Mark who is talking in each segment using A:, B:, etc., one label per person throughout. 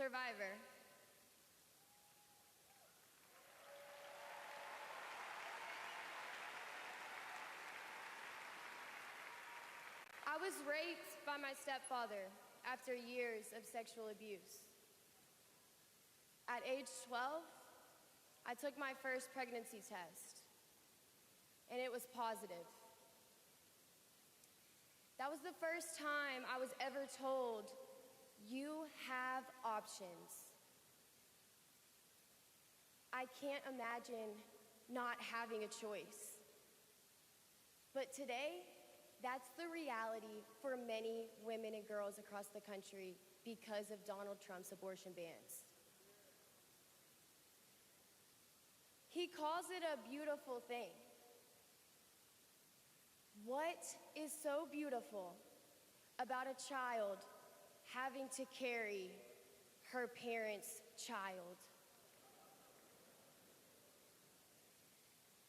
A: survivor. I was raped by my stepfather after years of sexual abuse. At age 12, I took my first pregnancy test, and it was positive. That was the first time I was ever told, you have options. I can't imagine not having a choice. But today, that's the reality for many women and girls across the country because of Donald Trump's abortion bans. He calls it a beautiful thing. What is so beautiful about a child having to carry her parent's child?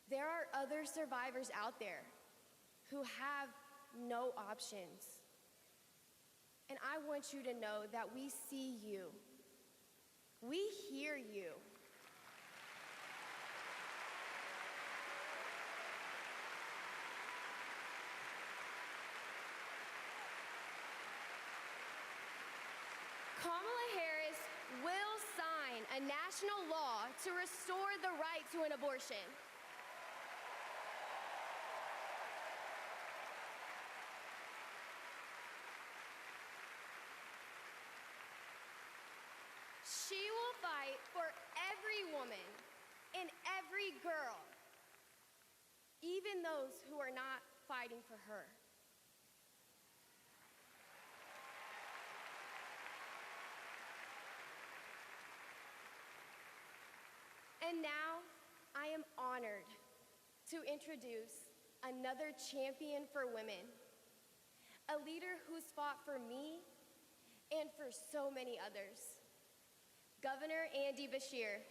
A: There are other survivors out there who have no options. And I want you to know that we see you. We hear you. Kamala Harris will sign a national law to restore the right to an abortion. She will fight for every woman and every girl, even those who are not fighting for her. And now, I am honored to introduce another champion for women, a leader who's fought for me and for so many others, Governor Andy Beshear.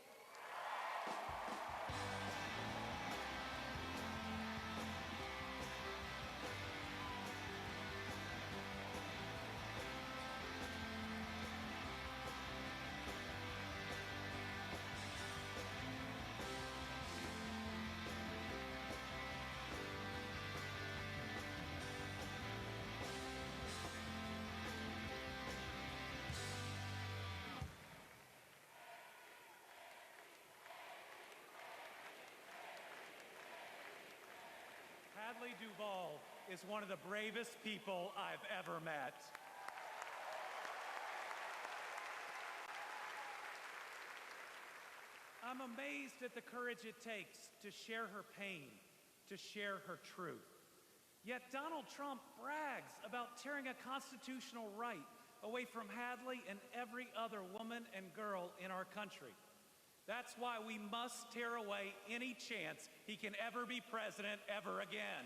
B: Hadley Duvall is one of the bravest people I've ever met. I'm amazed at the courage it takes to share her pain, to share her truth. Yet Donald Trump brags about tearing a constitutional right away from Hadley and every other woman and girl in our country. That's why we must tear away any chance he can ever be president ever again.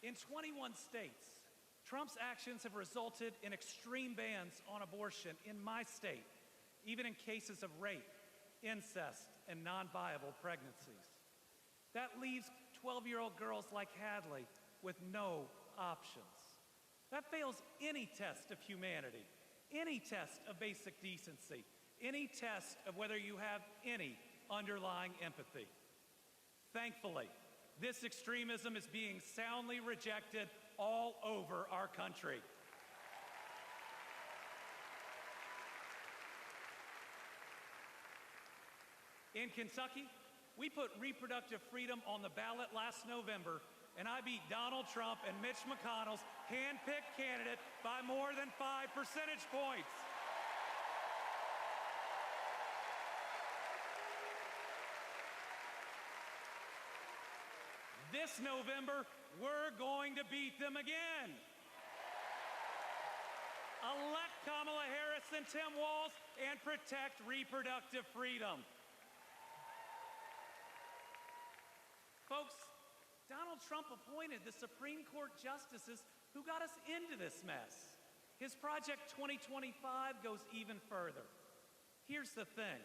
B: In 21 states, Trump's actions have resulted in extreme bans on abortion in my state, even in cases of rape, incest, and non-viable pregnancies. That leaves 12-year-old girls like Hadley with no options. That fails any test of humanity, any test of basic decency, any test of whether you have any underlying empathy. Thankfully, this extremism is being soundly rejected all over our country. In Kentucky, we put reproductive freedom on the ballot last November, and I beat Donald Trump and Mitch McConnell's hand-picked candidate by more than 5 percentage points. This November, we're going to beat them again. Elect Kamala Harris and Tim Walz and protect reproductive freedom. Folks, Donald Trump appointed the Supreme Court justices who got us into this mess. His Project 2025 goes even further. Here's the thing.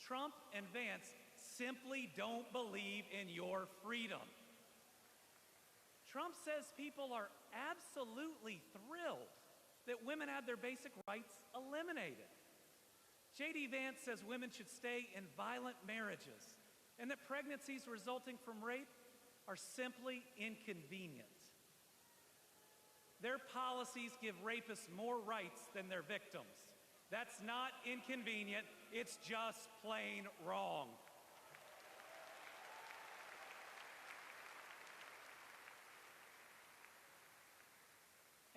B: Trump and Vance simply don't believe in your freedom. Trump says people are absolutely thrilled that women had their basic rights eliminated. J.D. Vance says women should stay in violent marriages and that pregnancies resulting from rape are simply inconvenient. Their policies give rapists more rights than their victims. That's not inconvenient, it's just plain wrong.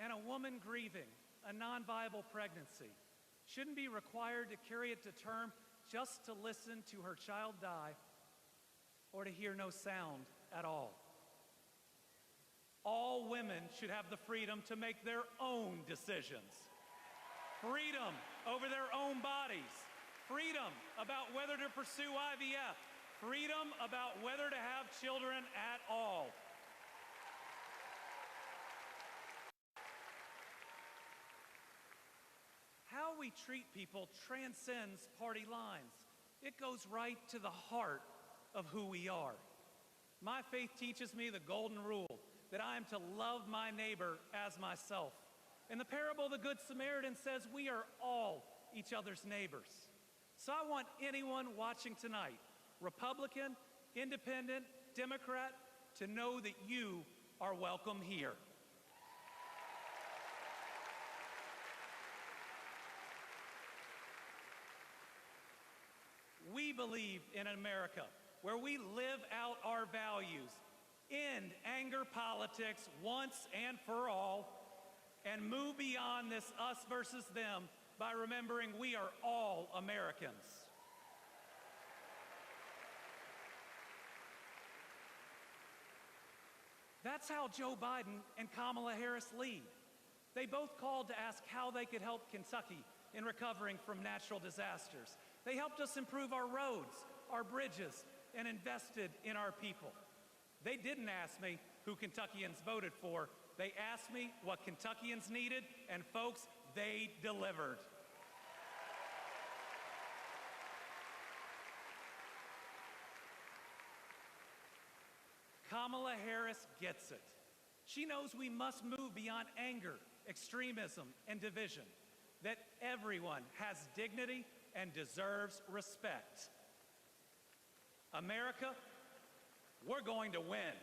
B: And a woman grieving a non-viable pregnancy shouldn't be required to carry it to term just to listen to her child die or to hear no sound at all. All women should have the freedom to make their own decisions. Freedom over their own bodies. Freedom about whether to pursue IVF. Freedom about whether to have children at all. How we treat people transcends party lines. It goes right to the heart of who we are. My faith teaches me the golden rule that I am to love my neighbor as myself. In the parable of the Good Samaritan says we are all each other's neighbors. So I want anyone watching tonight, Republican, Independent, Democrat, to know that you are welcome here. We believe in an America where we live out our values, end anger politics once and for all, and move beyond this us versus them by remembering we are all Americans. That's how Joe Biden and Kamala Harris lead. They both called to ask how they could help Kentucky in recovering from natural disasters. They helped us improve our roads, our bridges, and invested in our people. They didn't ask me who Kentuckians voted for. They asked me what Kentuckians needed, and folks, they delivered. Kamala Harris gets it. She knows we must move beyond anger, extremism, and division, that everyone has dignity and deserves respect. America, we're going to win.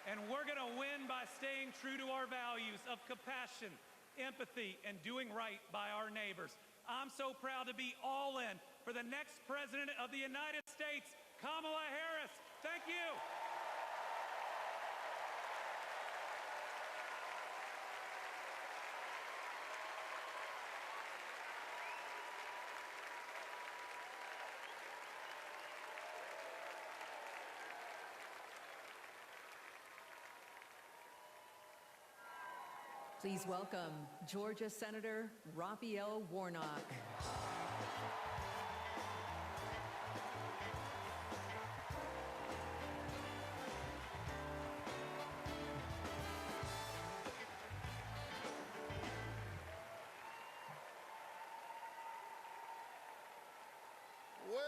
B: And we're going to win by staying true to our values of compassion, empathy, and doing right by our neighbors. I'm so proud to be all in for the next President of the United States, Kamala Harris. Thank you.
C: Please welcome Georgia Senator Raphael Warnock.
D: Well,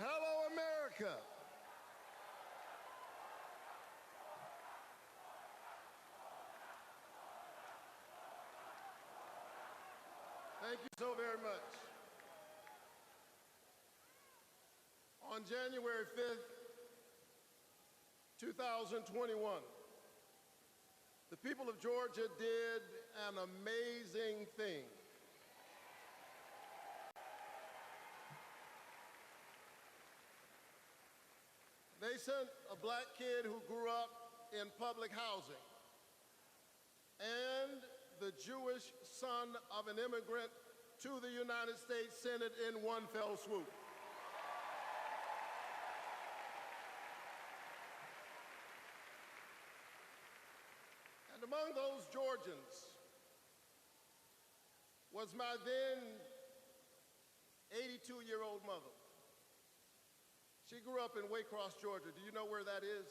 D: hello, America. Thank you so very much. On January 5th, 2021, the people of Georgia did an amazing thing. They sent a black kid who grew up in public housing and the Jewish son of an immigrant to the United States Senate in one fell swoop. And among those Georgians was my then 82-year-old mother. She grew up in Waycross, Georgia. Do you know where that is?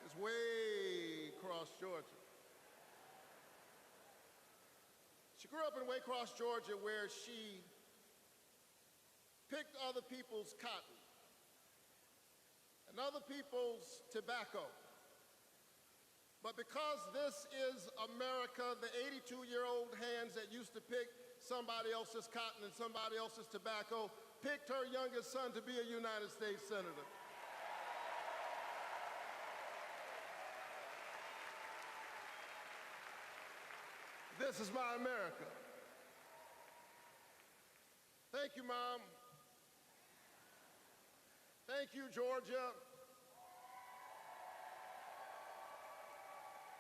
D: It's way across Georgia. She She grew up in Waycross, Georgia, where she picked other people's cotton and other people's tobacco. But because this is America, the 82-year-old hands that used to pick somebody else's cotton and somebody else's tobacco picked her youngest son to be a United States Senator. This is my America. Thank you, Mom. Thank you, Georgia.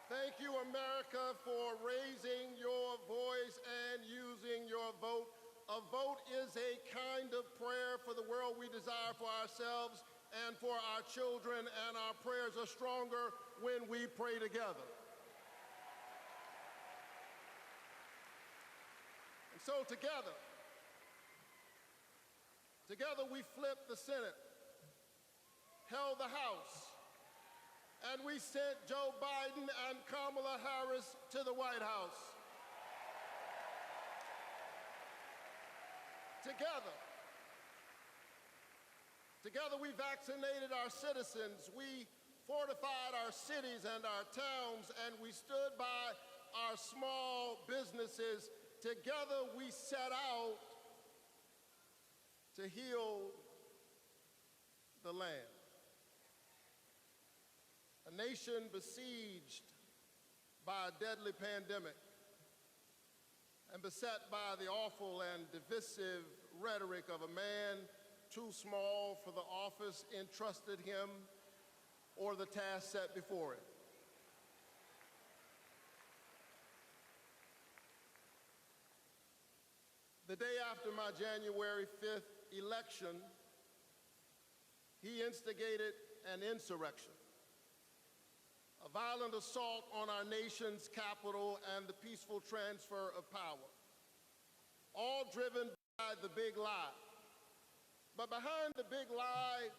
D: Thank you, America, for raising your voice and using your vote. A vote is a kind of prayer for the world we desire for ourselves and for our children, and our prayers are stronger when we pray together. And so together we flipped the Senate, held the House, and we sent Joe Biden and Kamala Harris to the White House. Together we vaccinated our citizens, we fortified our cities and our towns, and we stood by our small businesses. Together we set out to heal the land. A nation besieged by a deadly pandemic and beset by the awful and divisive rhetoric of a man too small for the office entrusted him or the task set before him. The day after my January 5th election, he instigated an insurrection, a violent assault on our nation's capital and the peaceful transfer of power, all driven by the big lie. But behind the big lie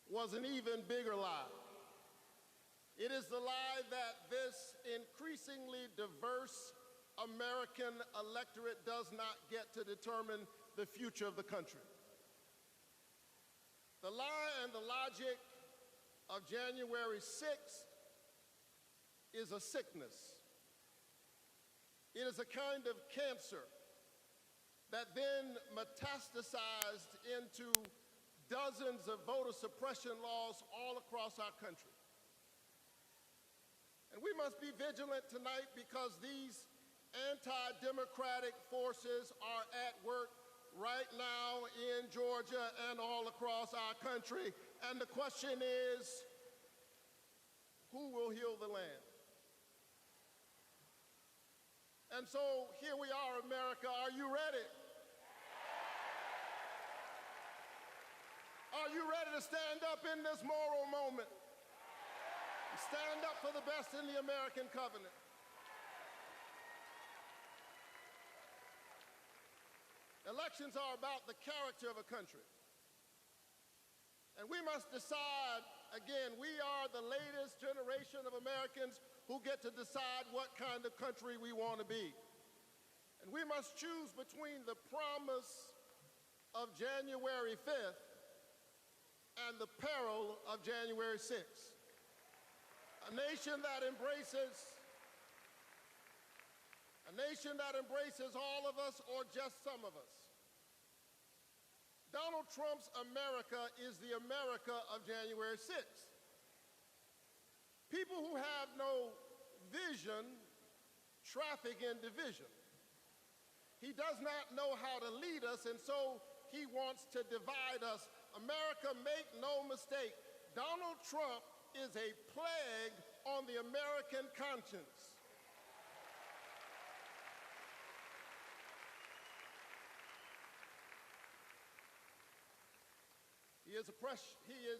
D: was an even bigger lie. It is the lie that this increasingly diverse American electorate does not get to determine the future of the country. The lie and the logic of January 6th is a sickness. It is a kind of cancer that then metastasized into dozens of voter suppression laws all across our country. And we must be vigilant tonight because these anti-democratic forces are at work right now in Georgia and all across our country. And the question is, who will heal the land? And so here we are, America. Are you ready? Are you ready to stand up in this moral moment? Stand up for the best in the American covenant. Elections are about the character of a country. And we must decide, again, we are the latest generation of Americans who get to decide what kind of country we want to be. And we must choose between the promise of January 5th and the peril of January 6th. A nation that embraces all of us or just some of us. Donald Trump's America is the America of January 6th. People who have no vision traffic in division. He does not know how to lead us, and so he wants to divide us. America, make no mistake, Donald Trump is a plague on the American conscience. He is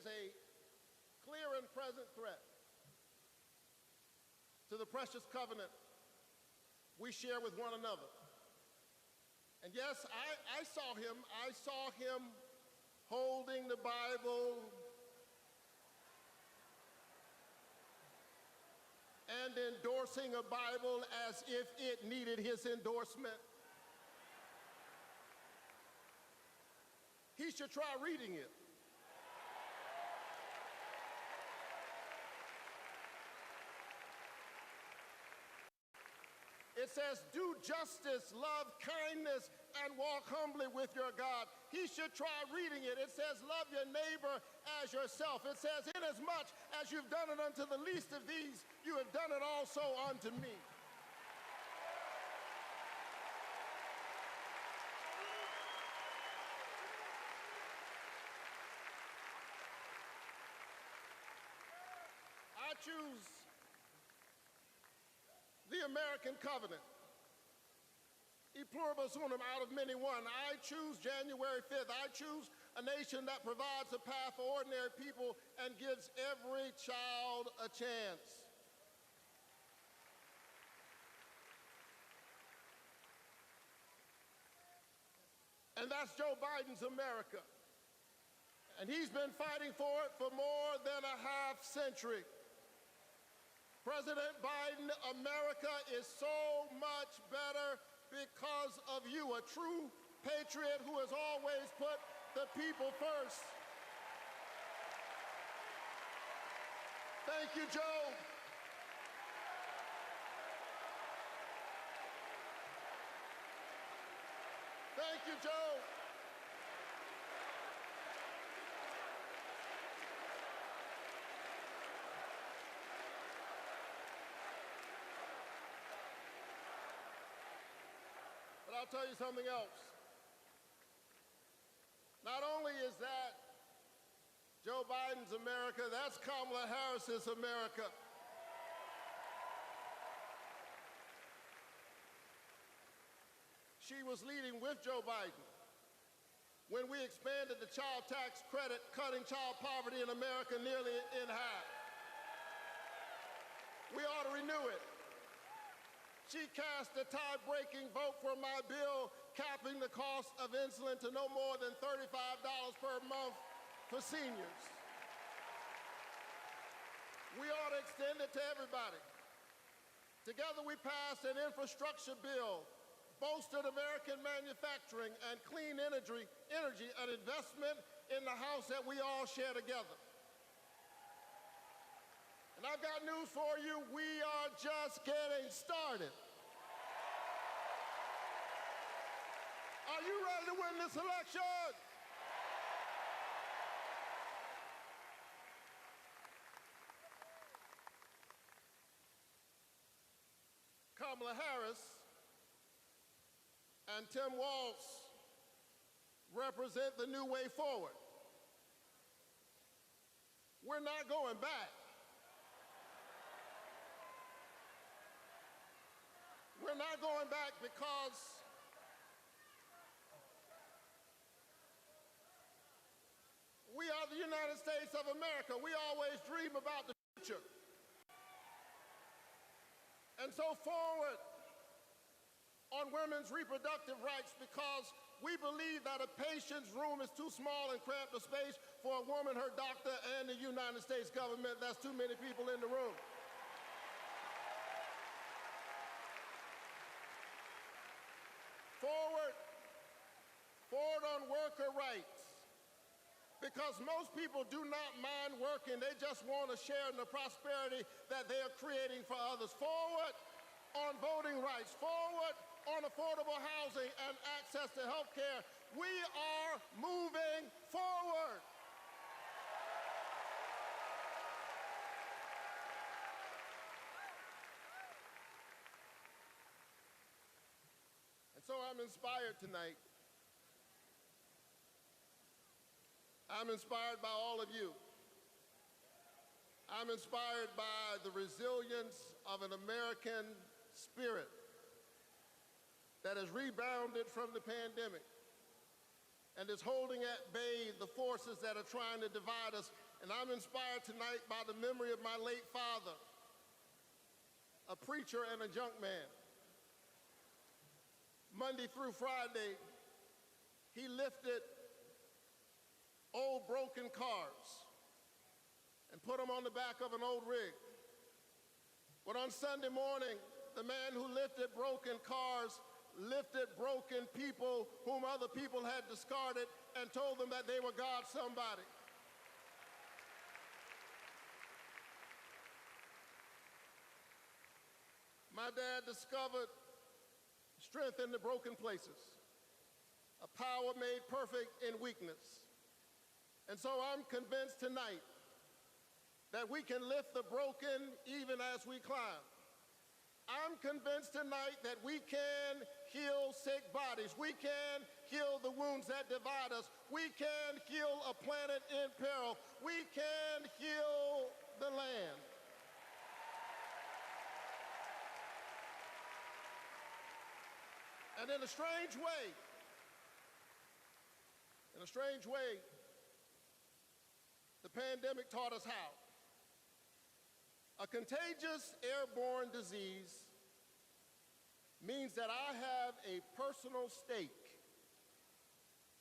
D: a clear and present threat to the precious covenant we share with one another. And yes, I saw him holding the Bible and endorsing a Bible as if it needed his endorsement. He should try reading it. It says, do justice, love kindness, and walk humbly with your God. He should try reading it. It says, love your neighbor as yourself. It says, inasmuch as you've done it unto the least of these, you have done it also unto me. I choose the American covenant. E pluribus unum, out of many one. I choose January 5th. I choose a nation that provides a path for ordinary people and gives every child a chance. And that's Joe Biden's America. And he's been fighting for it for more than a half century. President Biden, America is so much better because of you, a true patriot who has always put the people first. Thank you, Joe. Thank you, Joe. But I'll tell you something else. Not only is that Joe Biden's America, that's Kamala Harris's America. She was leading with Joe Biden when we expanded the child tax credit, cutting child poverty in America nearly in half. We ought to renew it. She cast a tie-breaking vote for my bill capping the cost of insulin to no more than $35 per month for seniors. We ought to extend it to everybody. Together we passed an infrastructure bill, bolstered American manufacturing and clean energy, an investment in the house that we all share together. And I've got news for you, we are just getting started. Are you ready to win this election? Kamala Harris and Tim Walz represent the new way forward. We're not going back. We're not going back because we are the United States of America. We always dream about the future. And so forward on women's reproductive rights, because we believe that a patient's room is too small and cramped a space for a woman, her doctor, and the United States government. That's too many people in the room. Forward on worker rights, because most people do not mind working. They just want to share in the prosperity that they are creating for others. Forward on voting rights, forward on affordable housing and access to health care. We are moving forward. And so I'm inspired tonight. I'm inspired by all of you. I'm inspired by the resilience of an American spirit that has rebounded from the pandemic and is holding at bay the forces that are trying to divide us. And I'm inspired tonight by the memory of my late father, a preacher and a junk man. Monday through Friday, he lifted old broken cars and put them on the back of an old rig But on Sunday morning, the man who lifted broken cars lifted broken people whom other people had discarded and told them that they were God's somebody. My dad discovered strength in the broken places, a power made perfect in weakness. And so I'm convinced tonight that we can lift the broken even as we climb. I'm convinced tonight that we can heal sick bodies. We can heal the wounds that divide us. We can heal a planet in peril. We can heal the land. And in a strange way, the pandemic taught us how. A contagious airborne disease means that I have a personal stake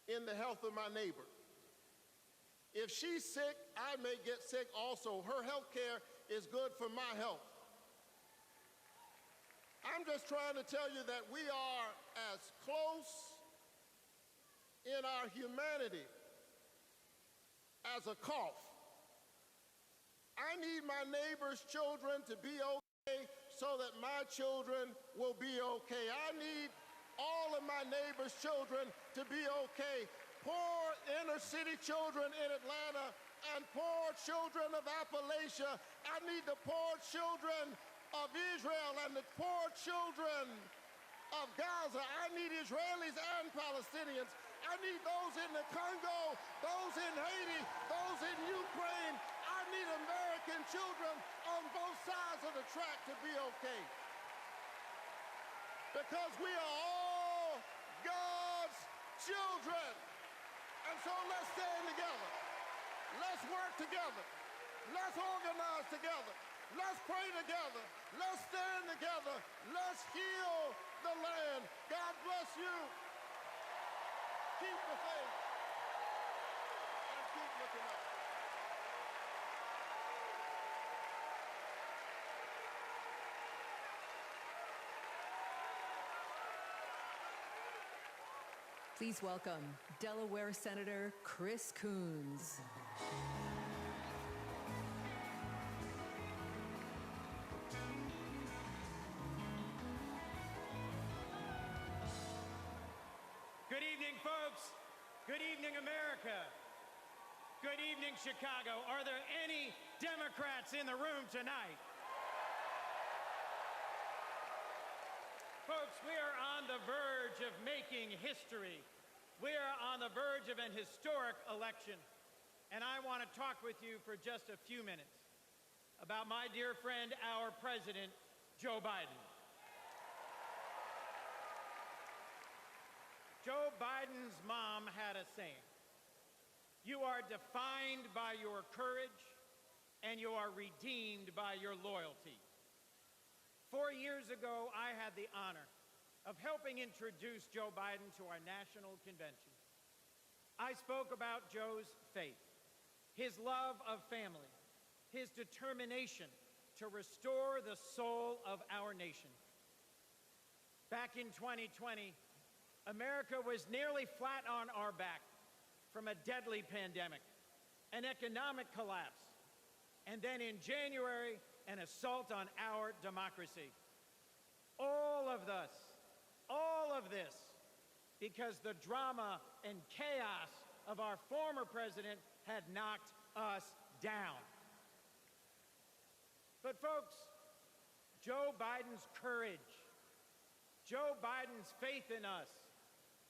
D: in the health of my neighbor. If she's sick, I may get sick also. Her health care is good for my health. I'm just trying to tell you that we are as close in our humanity as a cough. I need my neighbor's children to be okay so that my children will be okay. I need all of my neighbor's children to be okay. Poor inner city children in Atlanta and poor children of Appalachia. I need the poor children of Israel and the poor children of Gaza. I need Israelis and Palestinians. I need those in the Congo, those in Haiti, those in Ukraine. I need American children on both sides of the track to be okay. Because we are all God's children. And so let's stand together. Let's work together. Let's organize together. Let's pray together. Let's stand together. Let's heal the land. God bless you. Keep the faith and keep looking up.
C: Please welcome Delaware Senator Chris Coons.
E: Good evening, folks. Good evening, America. Good evening, Chicago. Are there any Democrats in the room tonight? Folks, we are on the verge of making history. We are on the verge of an historic election. And I want to talk with you for just a few minutes about my dear friend, our president, Joe Biden. Joe Biden's mom had a saying: "You are defined by your courage, and you are redeemed by your loyalty." 4 years ago, I had the honor of helping introduce Joe Biden to our national convention. I spoke about Joe's faith, his love of family, his determination to restore the soul of our nation. Back in 2020, America was nearly flat on our back from a deadly pandemic, an economic collapse, and then in January, an assault on our democracy. All of this, because the drama and chaos of our former president had knocked us down. But folks, Joe Biden's courage, Joe Biden's faith in us,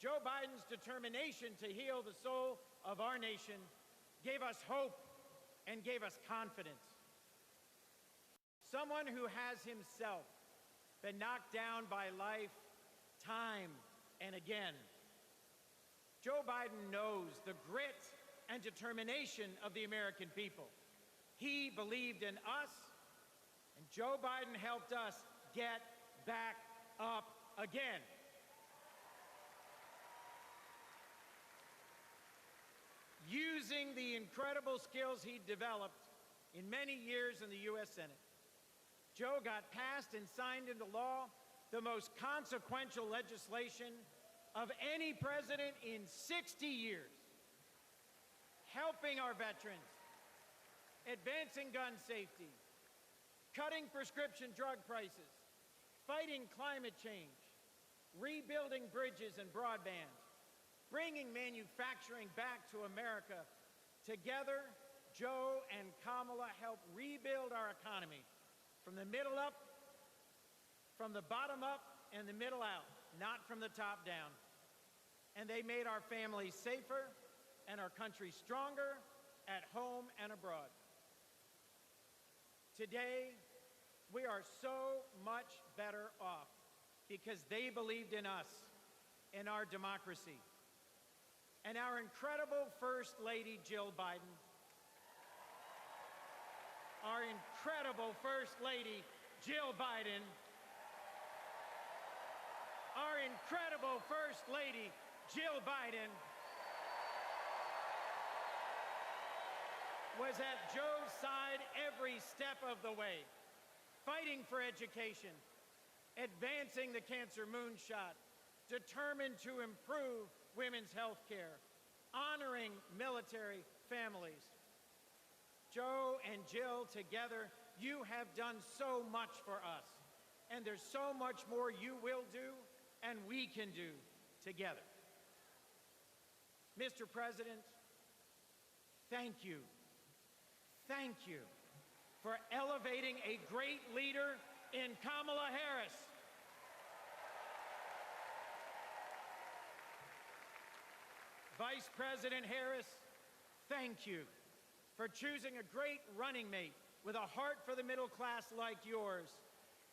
E: Joe Biden's determination to heal the soul of our nation gave us hope and gave us confidence. Someone who has himself been knocked down by life time and again. Joe Biden knows the grit and determination of the American people. He believed in us, and Joe Biden helped us get back up again. Using the incredible skills he developed in many years in the U.S. Senate, Joe got passed and signed into law the most consequential legislation of any president in 60 years, helping our veterans, advancing gun safety, cutting prescription drug prices, fighting climate change, rebuilding bridges and broadband, bringing manufacturing back to America. Together, Joe and Kamala help rebuild our economy from the middle up, from the bottom up, and the middle out, not from the top down. And they made our families safer and our country stronger at home and abroad. Today, we are so much better off because they believed in us, in our democracy. And our incredible First Lady, Jill Biden, our incredible First Lady, Jill Biden, our incredible First Lady, Jill Biden, was at Joe's side every step of the way, fighting for education, advancing the cancer moonshot, determined to improve women's health care, honoring military families. Joe and Jill, together, you have done so much for us, and there's so much more you will do and we can do together. Mr. President, thank you. Thank you for elevating a great leader in Kamala Harris. Vice President Harris, thank you for choosing a great running mate with a heart for the middle class like yours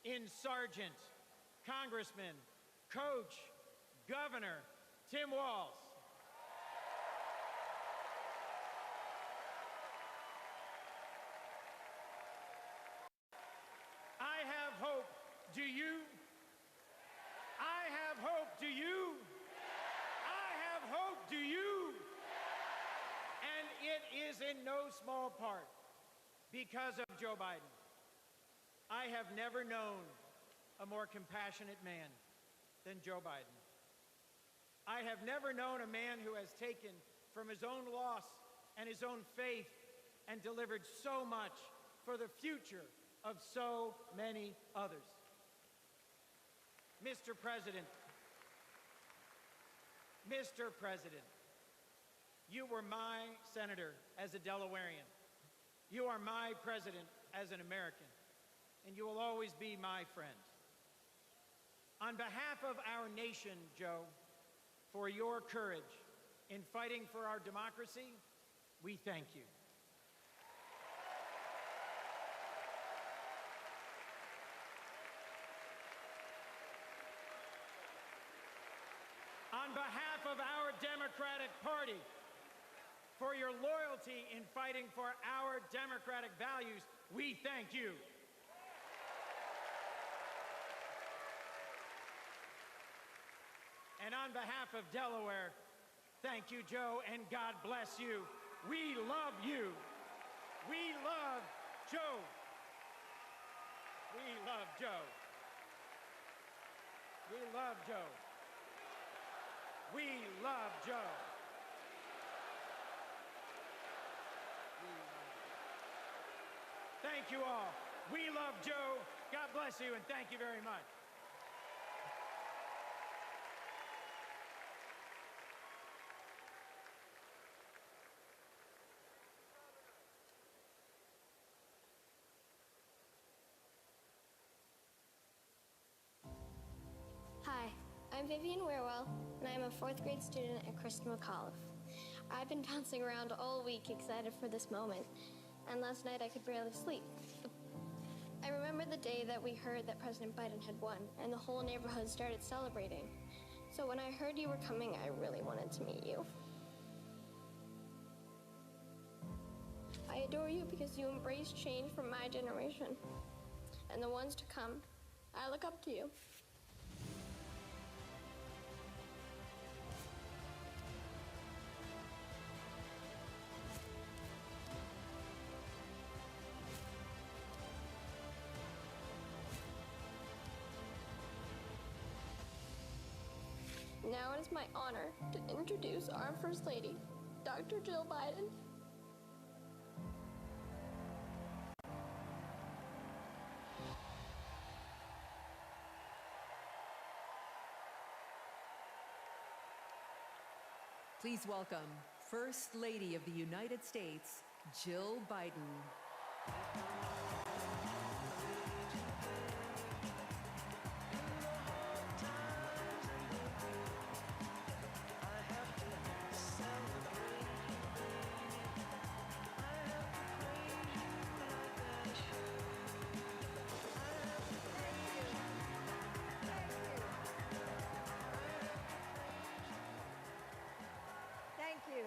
E: in Sergeant, Congressman, Coach, Governor Tim Walz. I have hope. Do you? I have hope. Do you? I have hope. Do you? And it is in no small part because of Joe Biden. I have never known a more compassionate man than Joe Biden. I have never known a man who has taken from his own loss and his own faith and delivered so much for the future of so many others. Mr. President, you were my senator as a Delawarean. You are my president as an American, and you will always be my friend. On behalf of our nation, Joe, for your courage in fighting for our democracy, we thank you. On behalf of our Democratic Party, for your loyalty in fighting for our democratic values, we thank you. And on behalf of Delaware, thank you, Joe, and God bless you. We love you. We love Joe. We love Joe. We love Joe. We love Joe. Thank you all. We love Joe. God bless you, and thank you very much.
F: Hi, I'm Vivian Weirwell, and I'm a fourth grade student at Kristen McAuliffe. I've been bouncing around all week excited for this moment, and last night I could barely sleep. I remember the day that we heard that President Biden had won, and the whole neighborhood started celebrating. So when I heard you were coming, I really wanted to meet you. I adore you because you embrace change from my generation and the ones to come. I look up to you. Now it is my honor to introduce our First Lady, Dr. Jill Biden.
C: Please welcome First Lady of the United States, Jill Biden.
G: Thank you.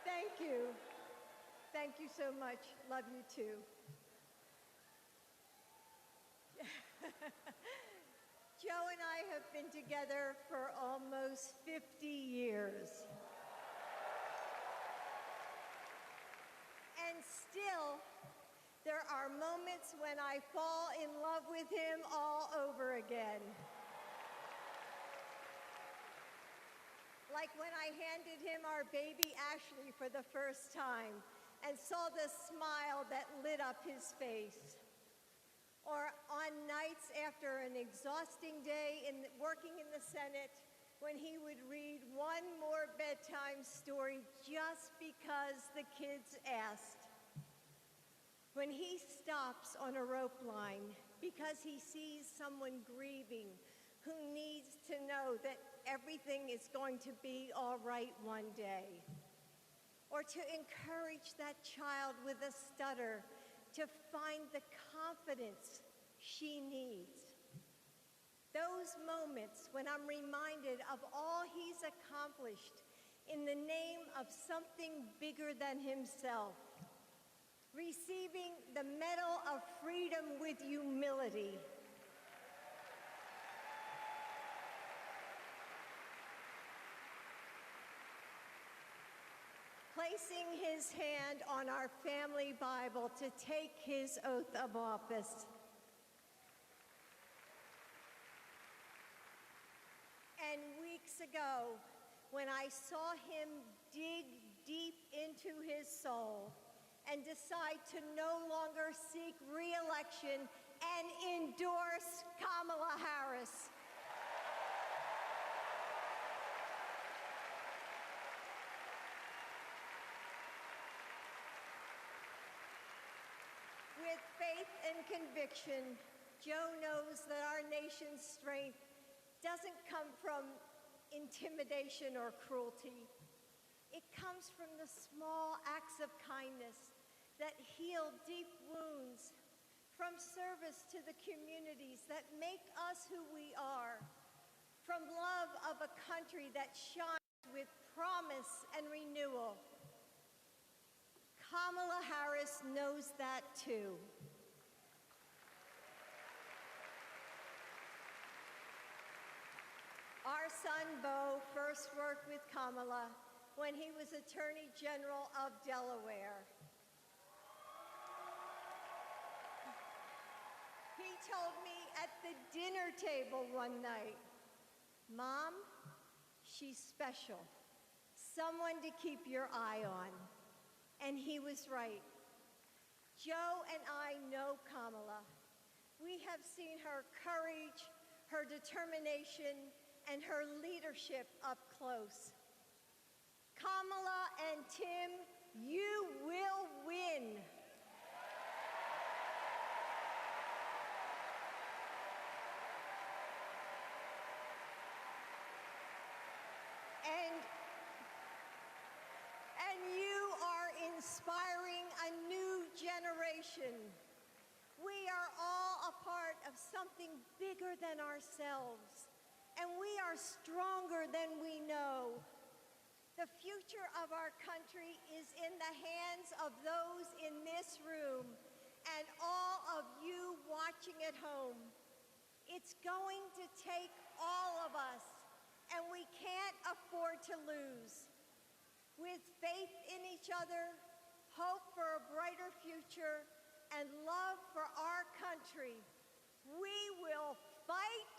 G: Thank you. Thank you so much. Love you too. Joe and I have been together for almost 50 years. And still, there are moments when I fall in love with him all over again. Like when I handed him our baby Ashley for the first time and saw the smile that lit up his face. Or on nights after an exhausting day working in the Senate, when he would read one more bedtime story just because the kids asked. When he stops on a rope line because he sees someone grieving who needs to know that everything is going to be all right one day. Or to encourage that child with a stutter to find the confidence she needs. Those moments when I'm reminded of all he's accomplished in the name of something bigger than himself. Receiving the Medal of Freedom with humility. Placing his hand on our family Bible to take his oath of office. And weeks ago, when I saw him dig deep into his soul and decide to no longer seek re-election and endorse Kamala Harris. With faith and conviction, Joe knows that our nation's strength doesn't come from intimidation or cruelty. It comes from the small acts of kindness that heal deep wounds, from service to the communities that make us who we are, from love of a country that shines with promise and renewal. Kamala Harris knows that too. Our son, Beau, first worked with Kamala when he was Attorney General of Delaware. He told me at the dinner table one night, "Mom, she's special. Someone to keep your eye on." And he was right. Joe and I know Kamala. We have seen her courage, her determination, and her leadership up close. Kamala and Tim, you will win. And you are inspiring a new generation. We are all a part of something bigger than ourselves, and we are stronger than we know. The future of our country is in the hands of those in this room and all of you watching at home. It's going to take all of us, and we can't afford to lose. with faith in each other, hope for a brighter future, and love for our country, we will fight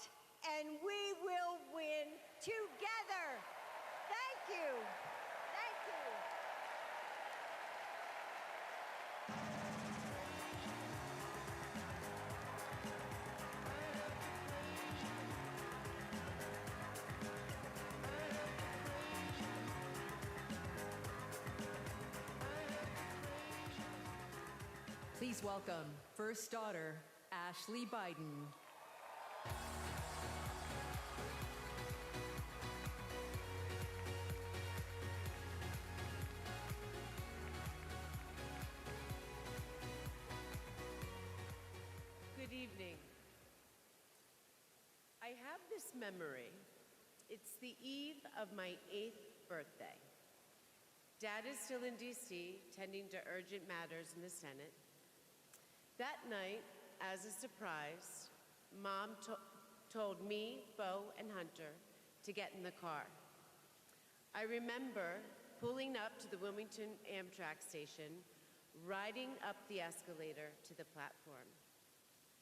G: and we will win together. Thank you. Thank you.
C: Please welcome first daughter, Ashley Biden.
H: Good evening. I have this memory. It's the eve of my 8th birthday. Dad is still in D.C., tending to urgent matters in the Senate. That night, as a surprise, Mom told me, Bo, and Hunter to get in the car. I remember pulling up to the Wilmington Amtrak station, riding up the escalator to the platform.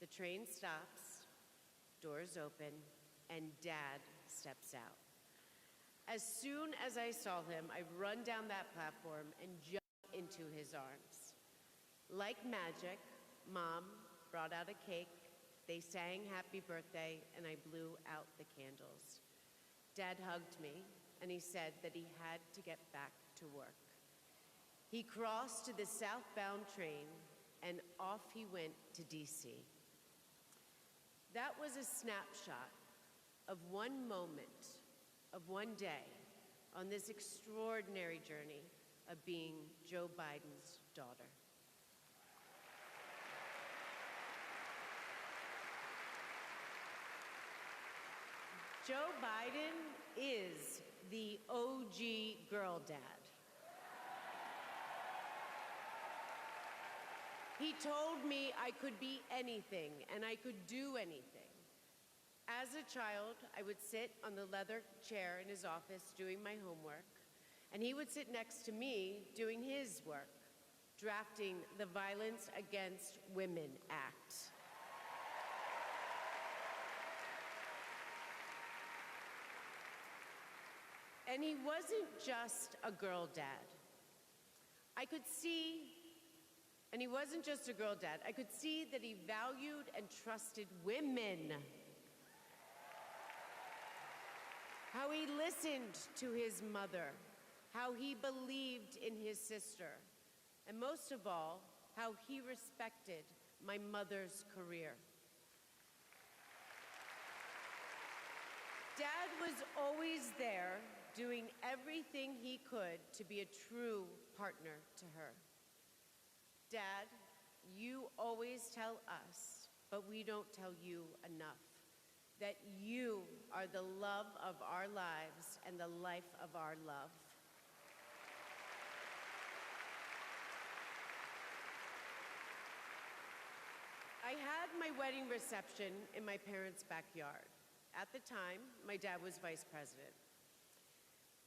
H: The train stops, doors open, and Dad steps out. As soon as I saw him, I run down that platform and jump into his arms. Like magic, Mom brought out a cake, they sang happy birthday, and I blew out the candles. Dad hugged me, and he said that he had to get back to work. He crossed to the southbound train, and off he went to D.C. That was a snapshot of one moment, of one day, on this extraordinary journey of being Joe Biden's daughter. Joe Biden is the OG girl dad. He told me I could be anything and I could do anything. As a child, I would sit on the leather chair in his office doing my homework, and he would sit next to me doing his work, drafting the Violence Against Women Act. And he wasn't just a girl dad. And he wasn't just a girl dad. I could see that he valued and trusted women. How he listened to his mother, how he believed in his sister, and most of all, how he respected my mother's career. Dad was always there, doing everything he could to be a true partner to her. Dad, you always tell us, but we don't tell you enough, that you are the love of our lives and the life of our love. I had my wedding reception in my parents' backyard. At the time, my dad was vice president.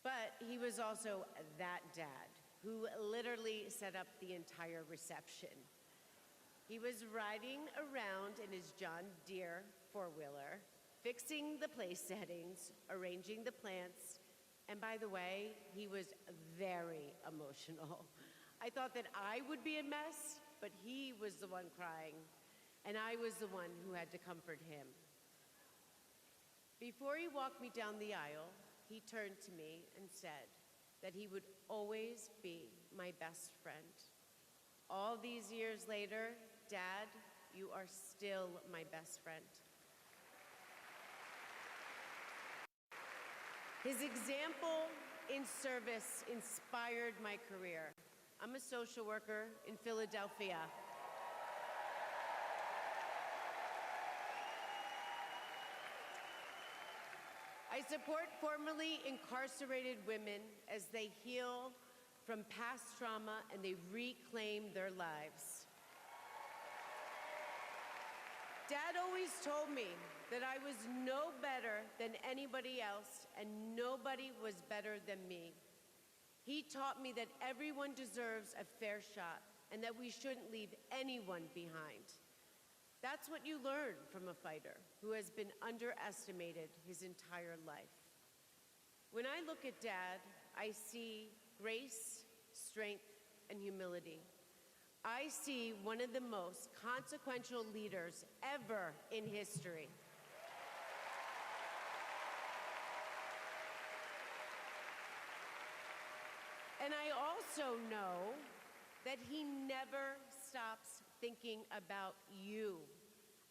H: But he was also that dad who literally set up the entire reception. He was riding around in his John Deere four-wheeler, fixing the place settings, arranging the plants, and by the way, he was very emotional. I thought that I would be a mess, but he was the one crying, and I was the one who had to comfort him. Before he walked me down the aisle, he turned to me and said that he would always be my best friend. All these years later, Dad, you are still my best friend. His example in service inspired my career. I'm a social worker in Philadelphia. I support formerly incarcerated women as they heal from past trauma and they reclaim their lives. Dad always told me that I was no better than anybody else and nobody was better than me. He taught me that everyone deserves a fair shot and that we shouldn't leave anyone behind. That's what you learn from a fighter who has been underestimated his entire life. When I look at Dad, I see grace, strength, and humility. I see one of the most consequential leaders ever in history. And I also know that he never stops thinking about you,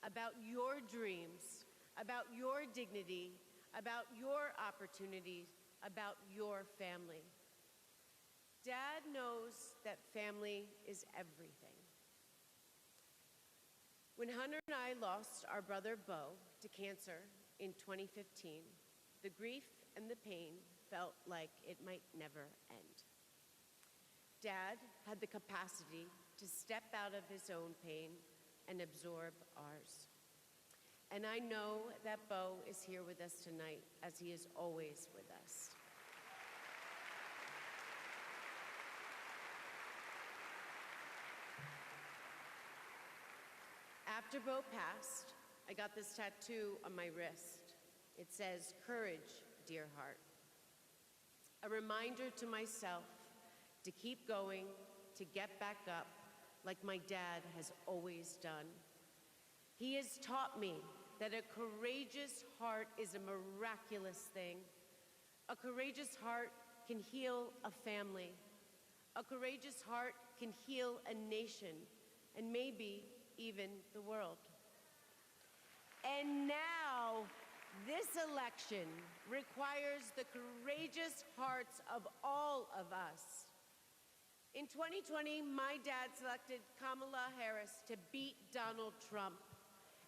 H: about your dreams, about your dignity, about your opportunities, about your family. Dad knows that family is everything. When Hunter and I lost our brother Bo to cancer in 2015, the grief and the pain felt like it might never end. Dad had the capacity to step out of his own pain and absorb ours. And I know that Bo is here with us tonight, as he is always with us. After Bo passed, I got this tattoo on my wrist. It says, "Courage, dear heart." A reminder to myself to keep going, to get back up, like my dad has always done. He has taught me that a courageous heart is a miraculous thing. A courageous heart can heal a family. A courageous heart can heal a nation, and maybe even the world. And now, this election requires the courageous hearts of all of us. In 2020, my dad selected Kamala Harris to beat Donald Trump.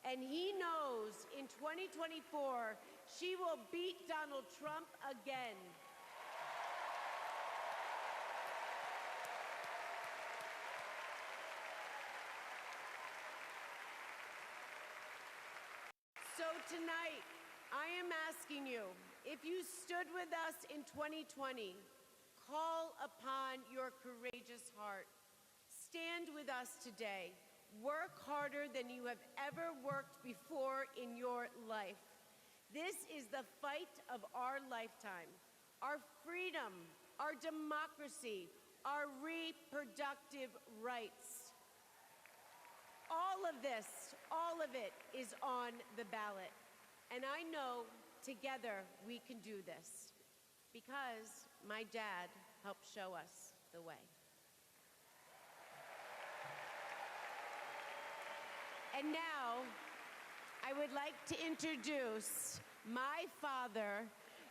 H: And he knows in 2024, she will beat Donald Trump again. So tonight, I am asking you, if you stood with us in 2020, call upon your courageous heart. Stand with us today. Work harder than you have ever worked before in your life. This is the fight of our lifetime. Our freedom, our democracy, our reproductive rights. All of this, all of it is on the ballot. And I know together we can do this because my dad helped show us the way. And now, I would like to introduce my father,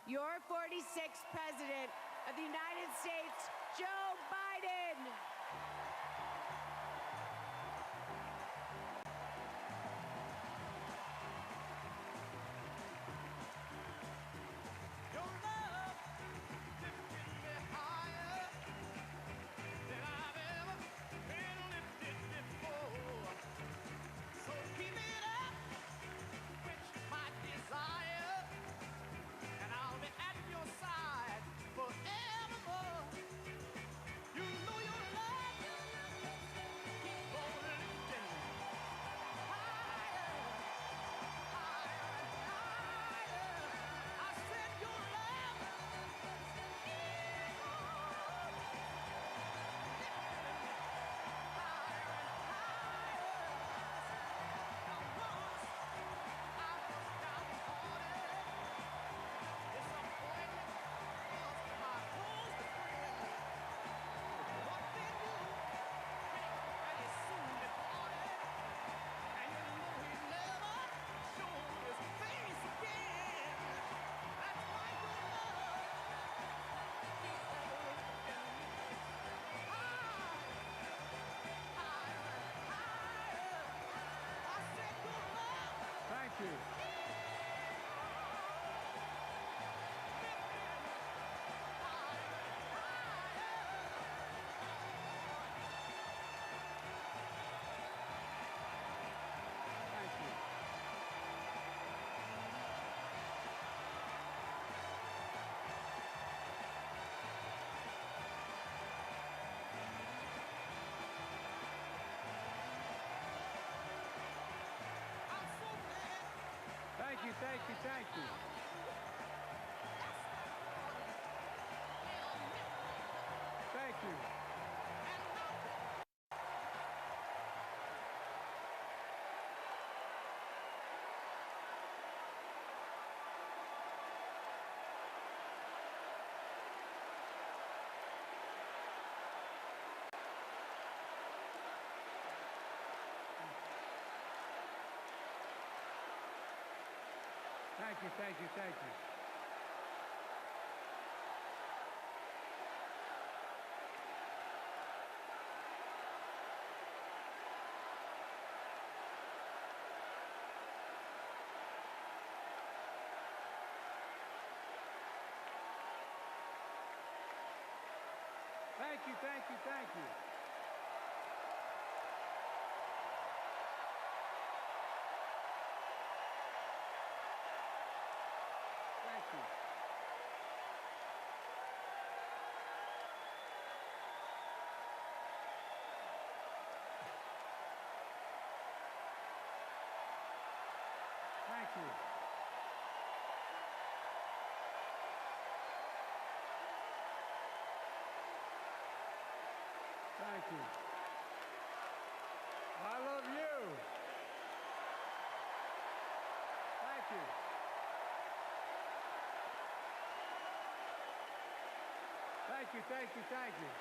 H: your 46th President of the United States, Joe Biden.
I: you, thank you, thank you. Thank you. Thank you, thank you, thank you. Thank you, thank you, thank you. Thank you. Thank you. Thank you. I love you. Thank you. Thank you, thank you, thank you.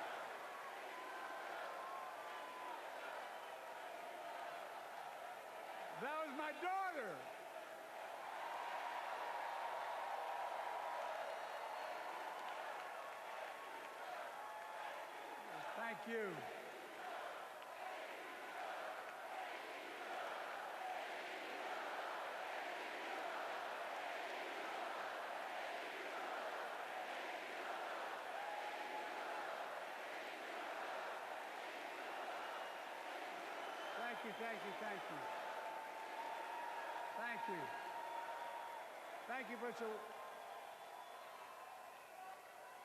I: That was my daughter. Thank you. Thank you, thank you, thank you. Thank you. Thank you for so.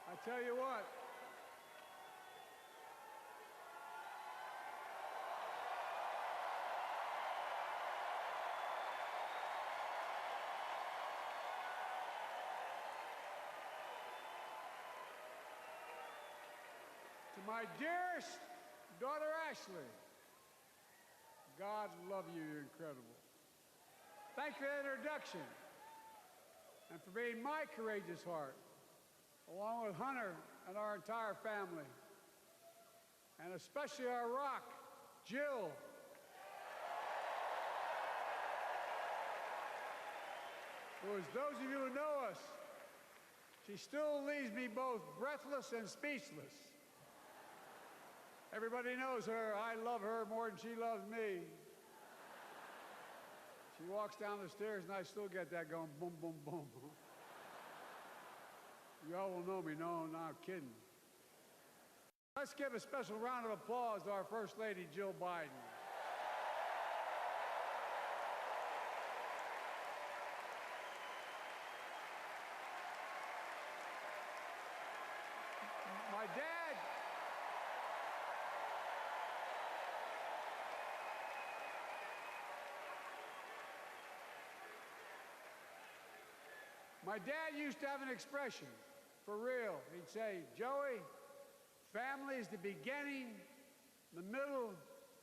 I: I tell you what. To my dearest daughter Ashley, God love you, you're incredible. Thanks for the introduction and for being my courageous heart, along with Hunter and our entire family, and especially our rock, Jill. Who, as those of you who know us, she still leaves me both breathless and speechless. Everybody knows her. I love her more than she loves me. She walks down the stairs and I still get that going boom, boom, boom. You all will know me. No, I'm kidding. Let's give a special round of applause to our First Lady, Jill Biden. My dad used to have an expression, for real. He'd say, Joey, family is the beginning, the middle,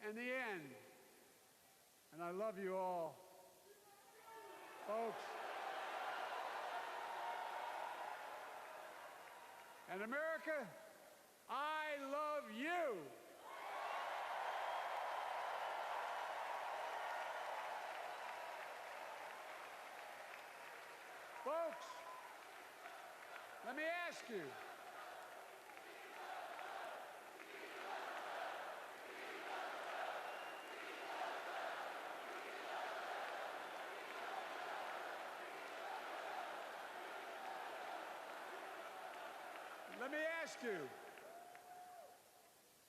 I: and the end. And I love you all. Folks. And America, I love you. Folks, let me ask you. Let me ask you.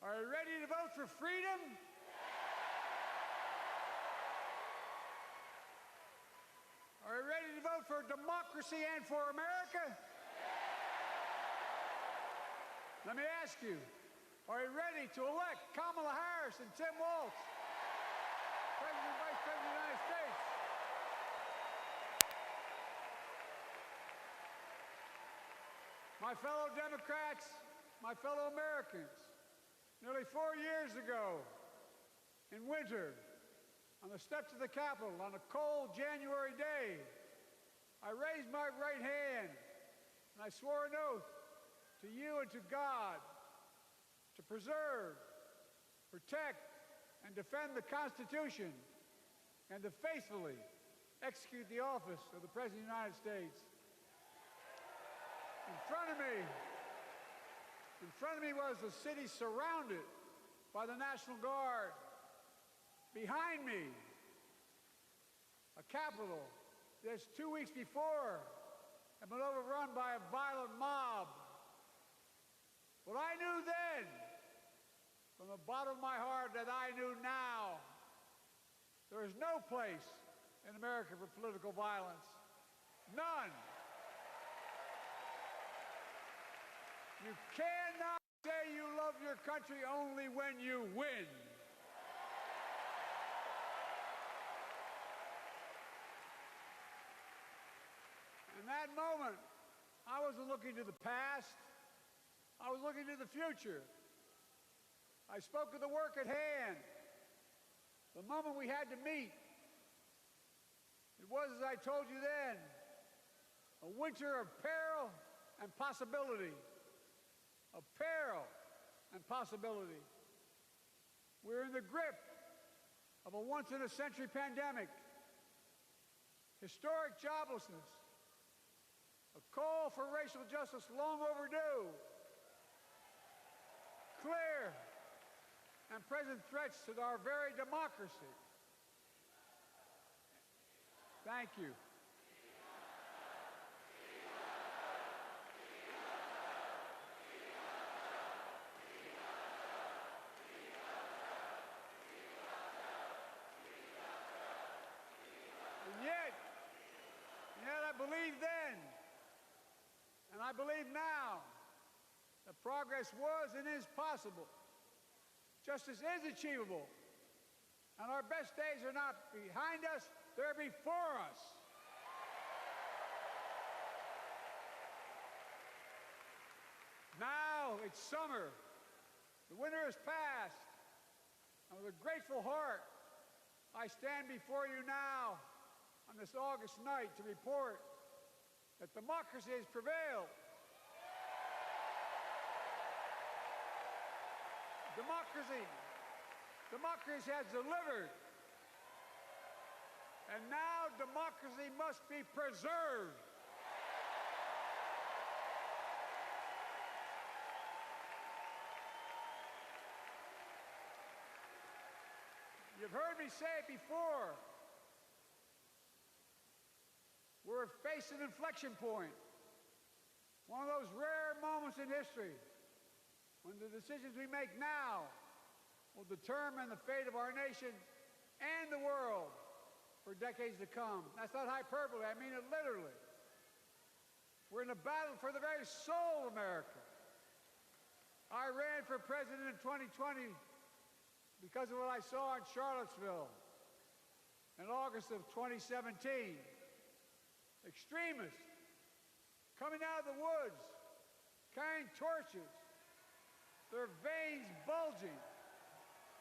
I: Are you ready to vote for freedom? Are you ready to vote for democracy and for America? Let me ask you, are you ready to elect Kamala Harris and Tim Walz, President and Vice President of the United States? My fellow Democrats, my fellow Americans, nearly 4 years ago, in winter, on the steps of the Capitol, on a cold January day, I raised my right hand and I swore an oath to you and to God to preserve, protect, and defend the Constitution and to faithfully execute the office of the President of the United States. In front of me was a city surrounded by the National Guard. Behind me, a Capitol just 2 weeks before had been overrun by a violent mob. What I knew then, from the bottom of my heart that I knew now, there is no place in America for political violence. None. You cannot say you love your country only when you win. In that moment, I wasn't looking to the past. I was looking to the future. I spoke of the work at hand, the moment we had to meet. It was, as I told you then, a winter of peril and possibility. Of peril and possibility. We're in the grip of a once-in-a-century pandemic, historic joblessness, a call for racial justice long overdue, clear and present threats to our very democracy. Thank you. And yet I believed then, and I believe now, that progress was and is possible. Justice is achievable. And our best days are not behind us, they're before us. Now it's summer. The winter is past. And with a grateful heart, I stand before you now on this August night to report that democracy has prevailed. Democracy has delivered. And now democracy must be preserved. You've heard me say it before. We're facing an inflection point. One of those rare moments in history when the decisions we make now will determine the fate of our nation and the world for decades to come. That's not hyperbole, I mean it literally. We're in a battle for the very soul of America. I ran for president in 2020 because of what I saw in Charlottesville in August of 2017. Extremists coming out of the woods, carrying torches, their veins bulging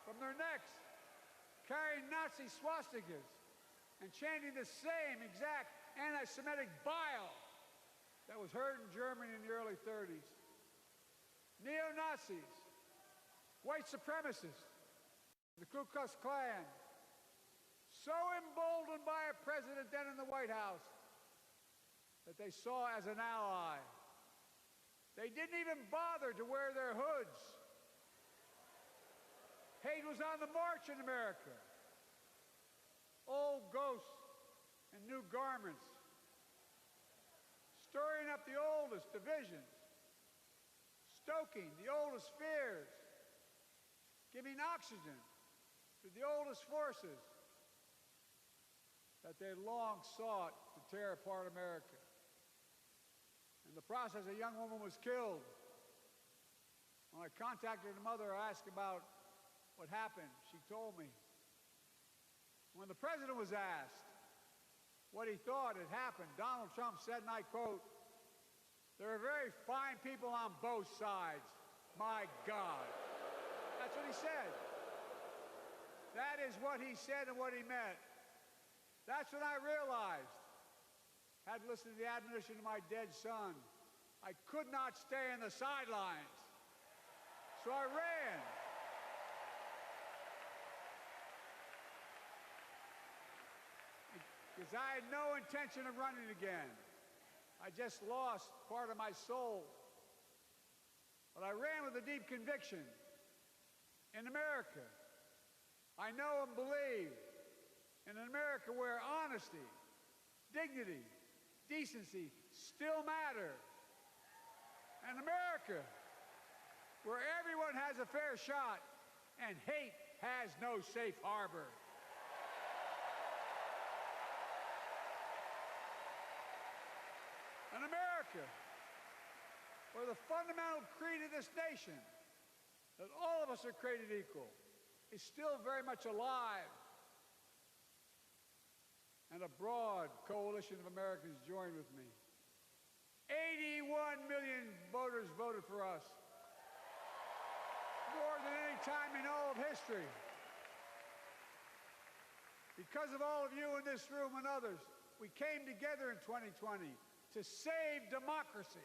I: from their necks, carrying Nazi swastikas, and chanting the same exact anti-Semitic bile that was heard in Germany in the early 30s. Neo-Nazis, white supremacists, the Ku Klux Klan, so emboldened by a president then in the White House that they saw as an ally. They didn't even bother to wear their hoods. Hate was on the march in America. Old ghosts in new garments, stirring up the oldest divisions, stoking the oldest fears, giving oxygen to the oldest forces that they long sought to tear apart America. In the process, a young woman was killed. When I contacted her mother, I asked about what happened. She told me. When the president was asked what he thought had happened, Donald Trump said, and I quote, There are very fine people on both sides. My God. That's what he said. That is what he said and what he meant. That's when I realized, had listened to the admonition of my dead son, I could not stay in the sidelines. So I ran. Because I had no intention of running again. I just lost part of my soul. But I ran with a deep conviction. In America, I know and believe in an America where honesty, dignity, decency still matter. An America where everyone has a fair shot and hate has no safe harbor. An America where the fundamental creed of this nation, that all of us are created equal, is still very much alive. And a broad coalition of Americans joined with me. 81 million voters voted for us. More than any time in all of history. Because of all of you in this room and others, we came together in 2020 to save democracy.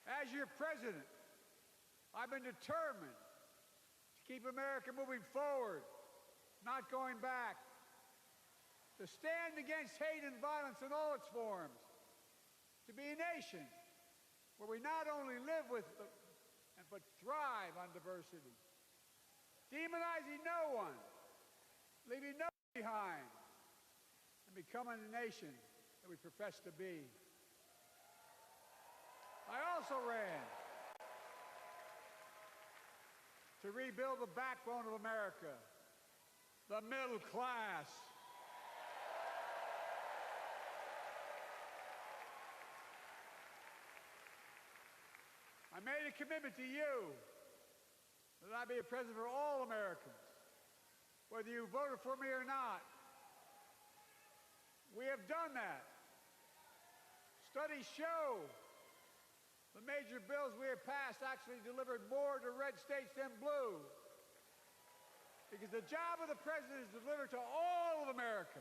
I: As your president, I've been determined to keep America moving forward, not going back. To stand against hate and violence in all its forms. To be a nation where we not only live with but thrive on diversity. Demonizing no one, leaving no one behind, and becoming the nation that we profess to be. I also ran to rebuild the backbone of America, the middle class. I made a commitment to you that I be a president for all Americans, whether you voted for me or not. We have done that. Studies show the major bills we have passed actually delivered more to red states than blue. Because the job of the president is to deliver to all of America.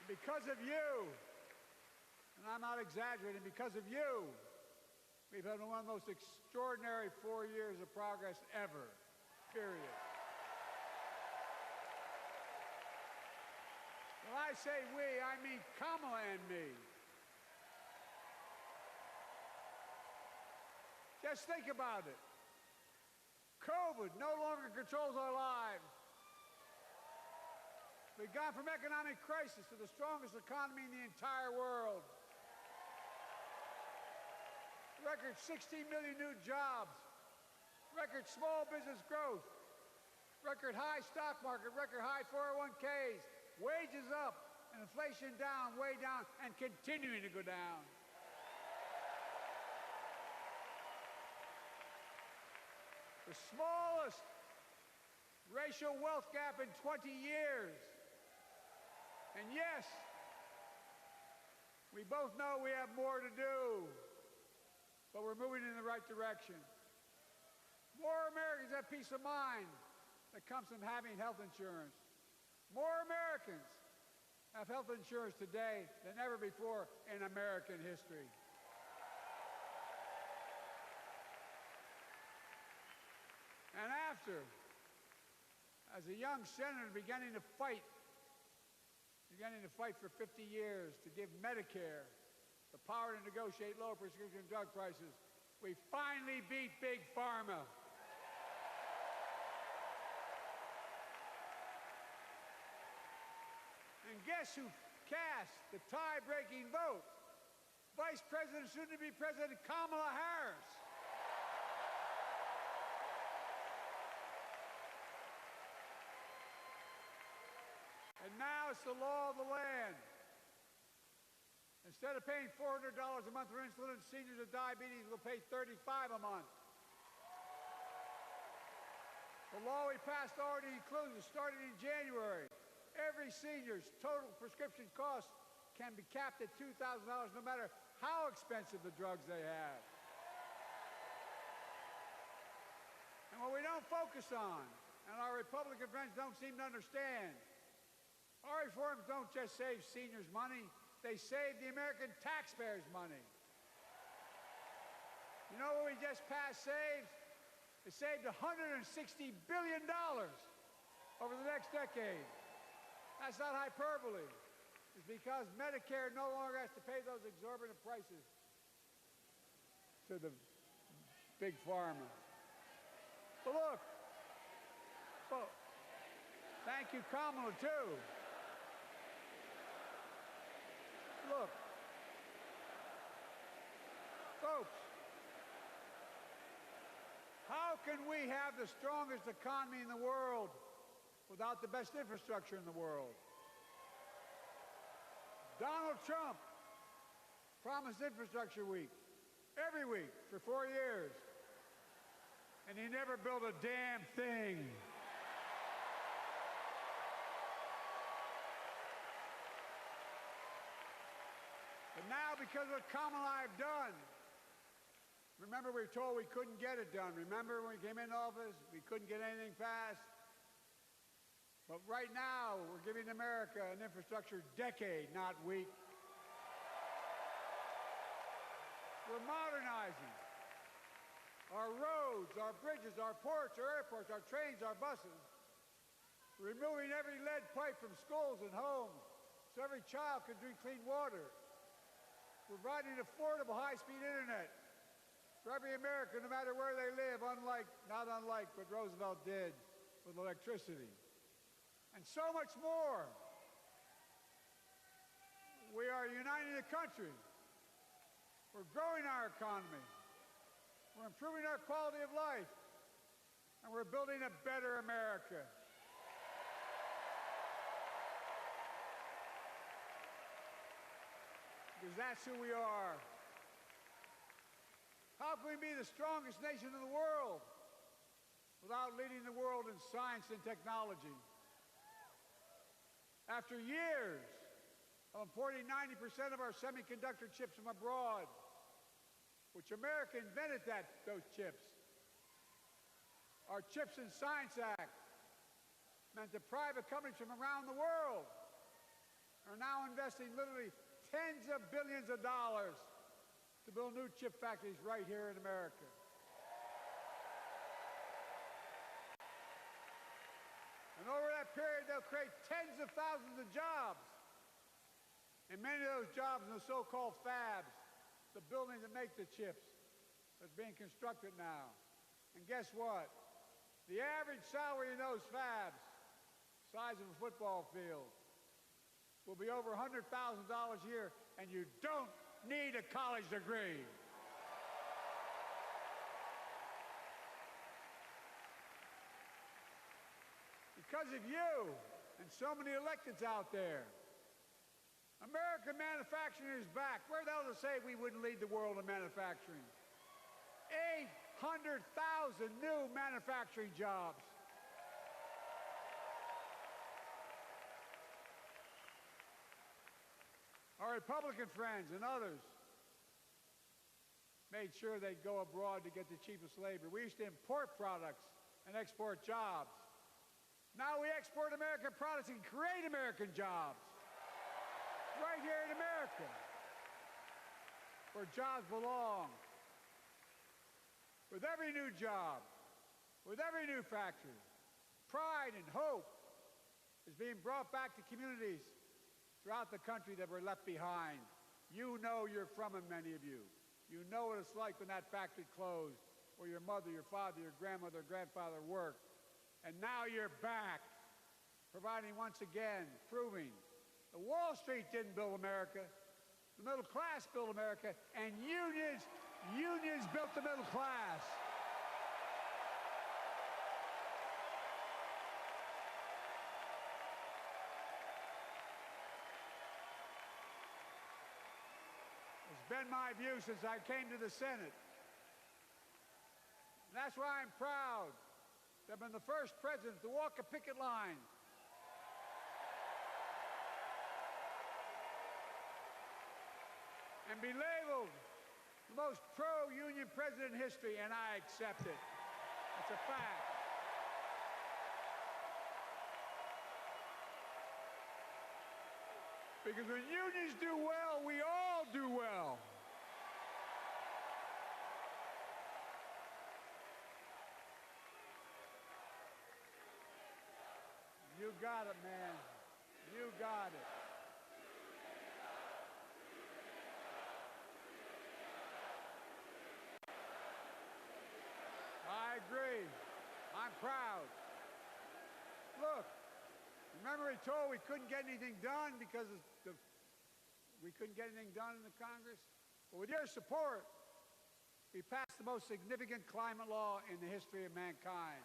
I: Because of you, and I'm not exaggerating, because of you, we've had one of the most extraordinary 4 years of progress ever, period. When I say we, I mean Kamala and me. Just think about it. COVID no longer controls our lives. We've gone from economic crisis to the strongest economy in the entire world. Record 16 million new jobs. Record small business growth. Record high stock market. Record high 401ks. Wages up, and inflation down, way down, and continuing to go down. The smallest racial wealth gap in 20 years. And yes, we both know we have more to do, but we're moving in the right direction. More Americans have peace of mind that comes from having health insurance. More Americans have health insurance today than ever before in American history. And after, as a young senator beginning to fight for 50 years to give Medicare the power to negotiate low prescription drug prices, we finally beat Big Pharma. And guess who cast the tie-breaking vote? Vice President, soon-to-be President Kamala Harris. And now it's the law of the land. Instead of paying $400 a month for insulin, seniors with diabetes will pay $35 a month. The law we passed already includes, starting in January, every senior's total prescription cost can be capped at $2,000 no matter how expensive the drugs they have. And what we don't focus on, and our Republican friends don't seem to understand, our reforms don't just save seniors money, they save the American taxpayers money. You know what we just passed saves? It saved $160 billion over the next decade. That's not hyperbole. It's because Medicare no longer has to pay those exorbitant prices to the big pharma. But look, thank you, Kamala, too. Look, folks, how can we have the strongest economy in the world without the best infrastructure in the world? Donald Trump promised Infrastructure Week, every week, for 4 years. And he never built a damn thing. But now, because of what Kamala and I have done, remember we were told we couldn't get it done. Remember when we came into office, we couldn't get anything passed? But right now, we're giving America an infrastructure decade, not week. We're modernizing our roads, our bridges, our ports, our airports, our trains, our buses. Removing every lead pipe from schools and homes so every child can drink clean water. Providing affordable high-speed internet for every American, no matter where they live, not unlike what Roosevelt did with electricity. And so much more. We are uniting the country. We're growing our economy. We're improving our quality of life. And we're building a better America. Because that's who we are. How can we be the strongest nation in the world without leading the world in science and technology? After years of importing 90% of our semiconductor chips from abroad, which America invented those chips. Our Chips and Science Act meant that private companies from around the world are now investing literally tens of billions of dollars to build new chip factories right here in America. And over that period, they'll create tens of thousands of jobs. And many of those jobs in the so-called fabs, the buildings that make the chips, that's being constructed now. And guess what? The average salary in those fabs, size of a football field, will be over $100,000 a year, and you don't need a college degree. Because of you and so many electeds out there, American manufacturing is back. Where the hell to say we wouldn't lead the world in manufacturing? 800,000 new manufacturing jobs. Our Republican friends and others made sure they'd go abroad to get the cheapest labor. We used to import products and export jobs. Now we export American products and create American jobs. Right here in America, where jobs belong. With every new job, with every new factory, pride and hope is being brought back to communities throughout the country that were left behind. You know you're from them, many of you. You know what it's like when that factory closed, where your mother, your father, your grandmother, grandfather worked. And now you're back, providing once again, proving that Wall Street didn't build America, the middle class built America, and unions built the middle class. It's been my view since I came to the Senate. And that's why I'm proud to have been the first president to walk a picket line and be labeled the most pro-union president in history, and I accept it. It's a fact. Because when unions do well, we all do well. You got it, man. You got it. I agree. I'm proud. Look, remember he told we couldn't get anything done because we couldn't get anything done in the Congress? Well, with your support, we passed the most significant climate law in the history of mankind.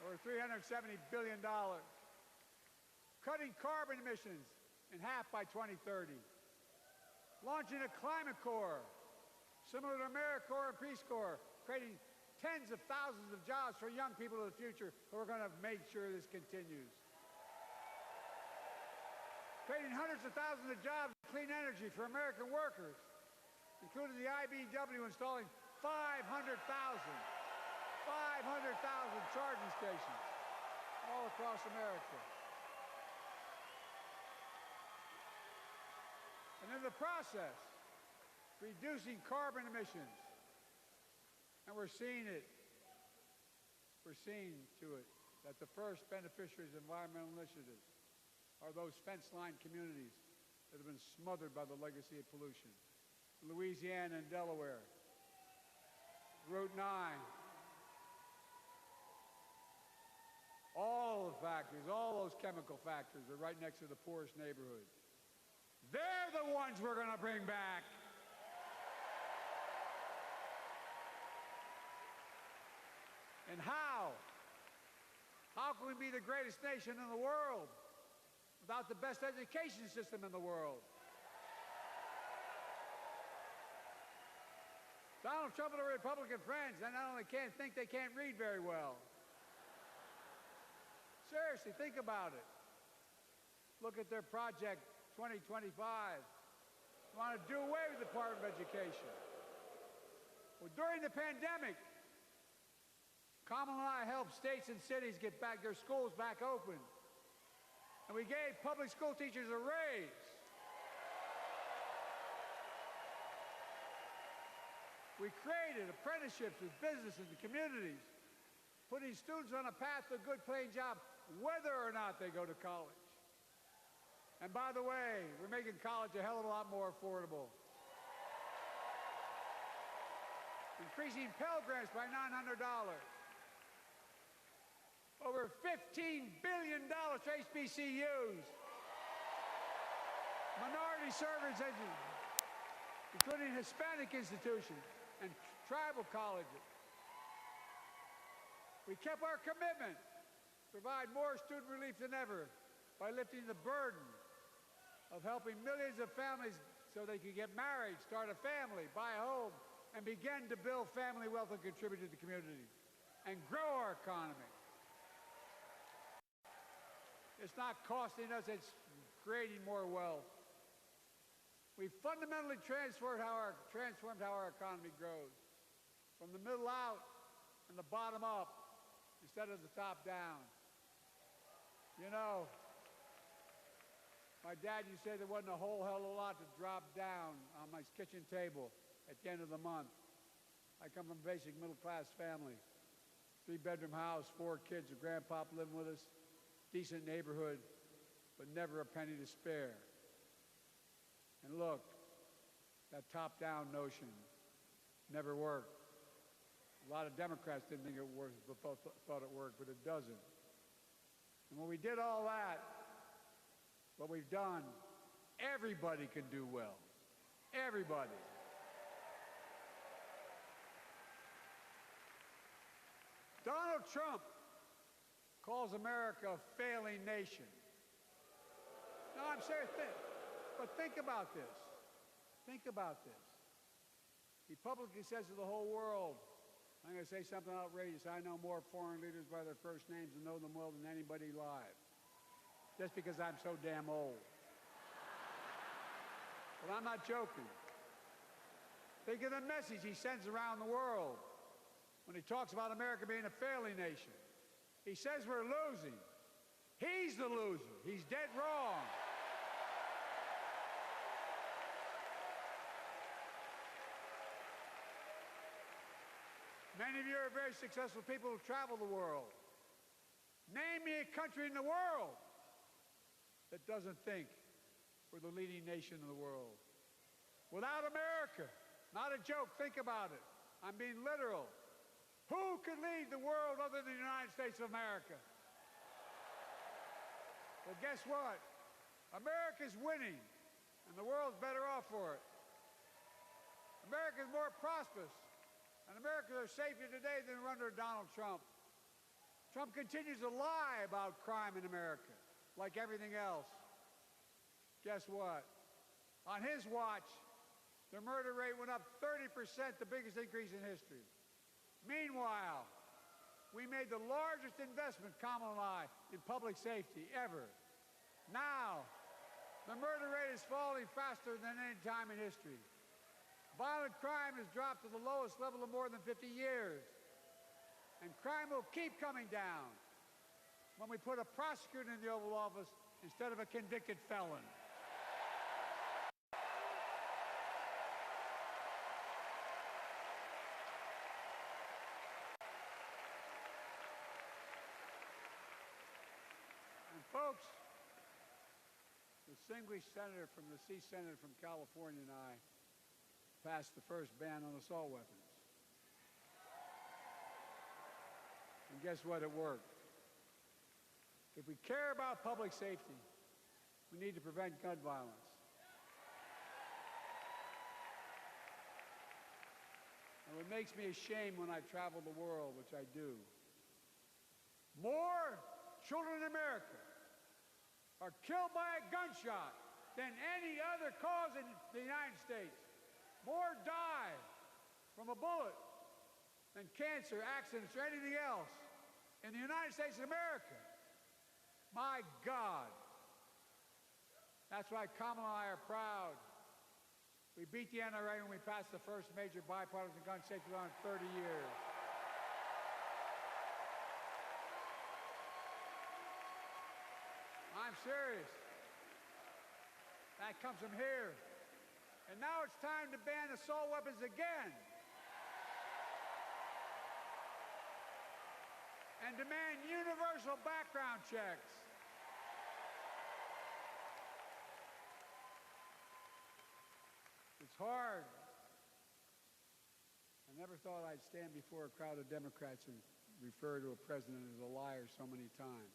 I: Over $370 billion. Cutting carbon emissions in half by 2030. Launching a climate corps, similar to AmeriCorps and Peace Corps, creating tens of thousands of jobs for young people of the future who are going to make sure this continues. Creating hundreds of thousands of jobs in clean energy for American workers, including the IBEW installing 500,000 charging stations all across America. And in the process, reducing carbon emissions. And we're seeing it. We're seeing to it that the first beneficiaries of environmental initiatives are those fence-lined communities that have been smothered by the legacy of pollution. Louisiana and Delaware, Route 9, all the factories, all those chemical factories are right next to the poorest neighborhoods. They're the ones we're going to bring back. And how? How can we be the greatest nation in the world without the best education system in the world? Donald Trump and the Republican friends, they not only can't think, they can't read very well. Seriously, think about it. Look at their project 2025. They want to do away with the Department of Education. Well, during the pandemic, Kamala and I helped states and cities get their schools back open. And we gave public school teachers a raise. We created apprenticeships with businesses and communities, putting students on a path to a good paying job, whether or not they go to college. And by the way, we're making college a hell of a lot more affordable. Increasing Pell Grants by $900. Over $15 billion to HBCUs. Minority service including Hispanic institutions and tribal colleges. We kept our commitment to provide more student relief than ever by lifting the burden of helping millions of families so they could get married, start a family, buy a home, and begin to build family wealth and contribute to the community and grow our economy. It's not costing us, it's creating more wealth. We fundamentally transformed how our economy grows, from the middle out and the bottom up instead of the top down. You know, my dad used to say there wasn't a whole hell of a lot to drop down on my kitchen table at the end of the month. I come from a basic middle-class family, 3-bedroom house, 4 kids, a grandpop living with us, decent neighborhood, but never a penny to spare. And look, that top-down notion never worked. A lot of Democrats didn't think it worked, but thought it worked, but it doesn't. And when we did all that, what we've done, everybody can do well. Everybody. Donald Trump calls America a failing nation. No, I'm serious. But think about this. Think about this. He publicly says to the whole world, I'm going to say something outrageous. I know more foreign leaders by their first names and know them well than anybody alive. Just because I'm so damn old. But I'm not joking. Think of the message he sends around the world when he talks about America being a failing nation. He says we're losing. He's the loser. He's dead wrong. Many of you are very successful people who travel the world. Name me a country in the world that doesn't think we're the leading nation in the world. Without America, not a joke, think about it. I'm being literal. Who could lead the world other than the United States of America? Well, guess what? America's winning, and the world's better off for it. America's more prosperous, and Americans are safer today than they were under Donald Trump. Trump continues to lie about crime in America, like everything else. Guess what? On his watch, the murder rate went up 30%, the biggest increase in history. Meanwhile, we made the largest investment, Kamala and I, in public safety ever. Now, the murder rate is falling faster than any time in history. Violent crime has dropped to the lowest level of more than 50 years. And crime will keep coming down when we put a prosecutor in the Oval Office instead of a convicted felon. And folks, the distinguished senator from the Senator from California and I passed the first ban on assault weapons. And guess what? It worked. If we care about public safety, we need to prevent gun violence. And what makes me ashamed when I travel the world, which I do, more children in America are killed by a gunshot than any other cause in the United States. More die from a bullet than cancer, accidents, or anything else in the United States of America. My God. That's why Kamala and I are proud. We beat the NRA when we passed the first major bipartisan gun safety law in 30 years. I'm serious. That comes from here. And now it's time to ban assault weapons again. And demand universal background checks. It's hard. I never thought I'd stand before a crowd of Democrats and refer to a president as a liar so many times.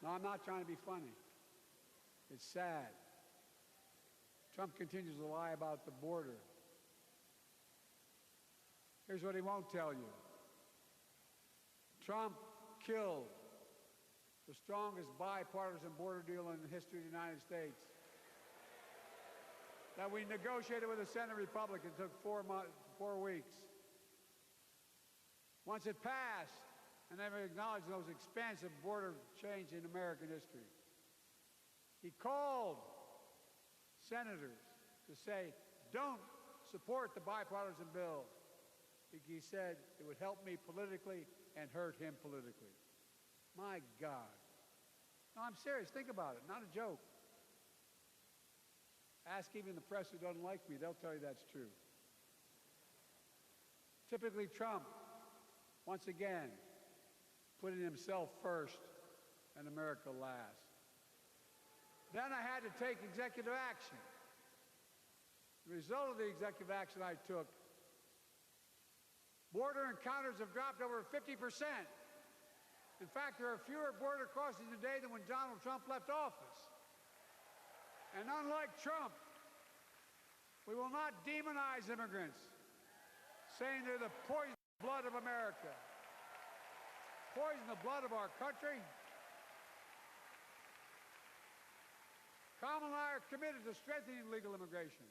I: No, I'm not trying to be funny. It's sad. Trump continues to lie about the border. Here's what he won't tell you. Trump killed the strongest bipartisan border deal in the history of the United States that we negotiated with the Senate Republicans. It took 4 weeks. Once it passed, and never acknowledged the most expansive border change in American history. He called senators to say, don't support the bipartisan bill. He said it would help me politically and hurt him politically. My God. No, I'm serious. Think about it. Not a joke. Ask even the press who doesn't like me. They'll tell you that's true. Typically, Trump, once again, putting himself first and America last. Then I had to take executive action. The result of the executive action I took, border encounters have dropped over 50%. In fact, there are fewer border crossings today than when Donald Trump left office. And unlike Trump, we will not demonize immigrants, saying they're the poison blood of America. Poison the blood of our country. Kamala and I are committed to strengthening legal immigration,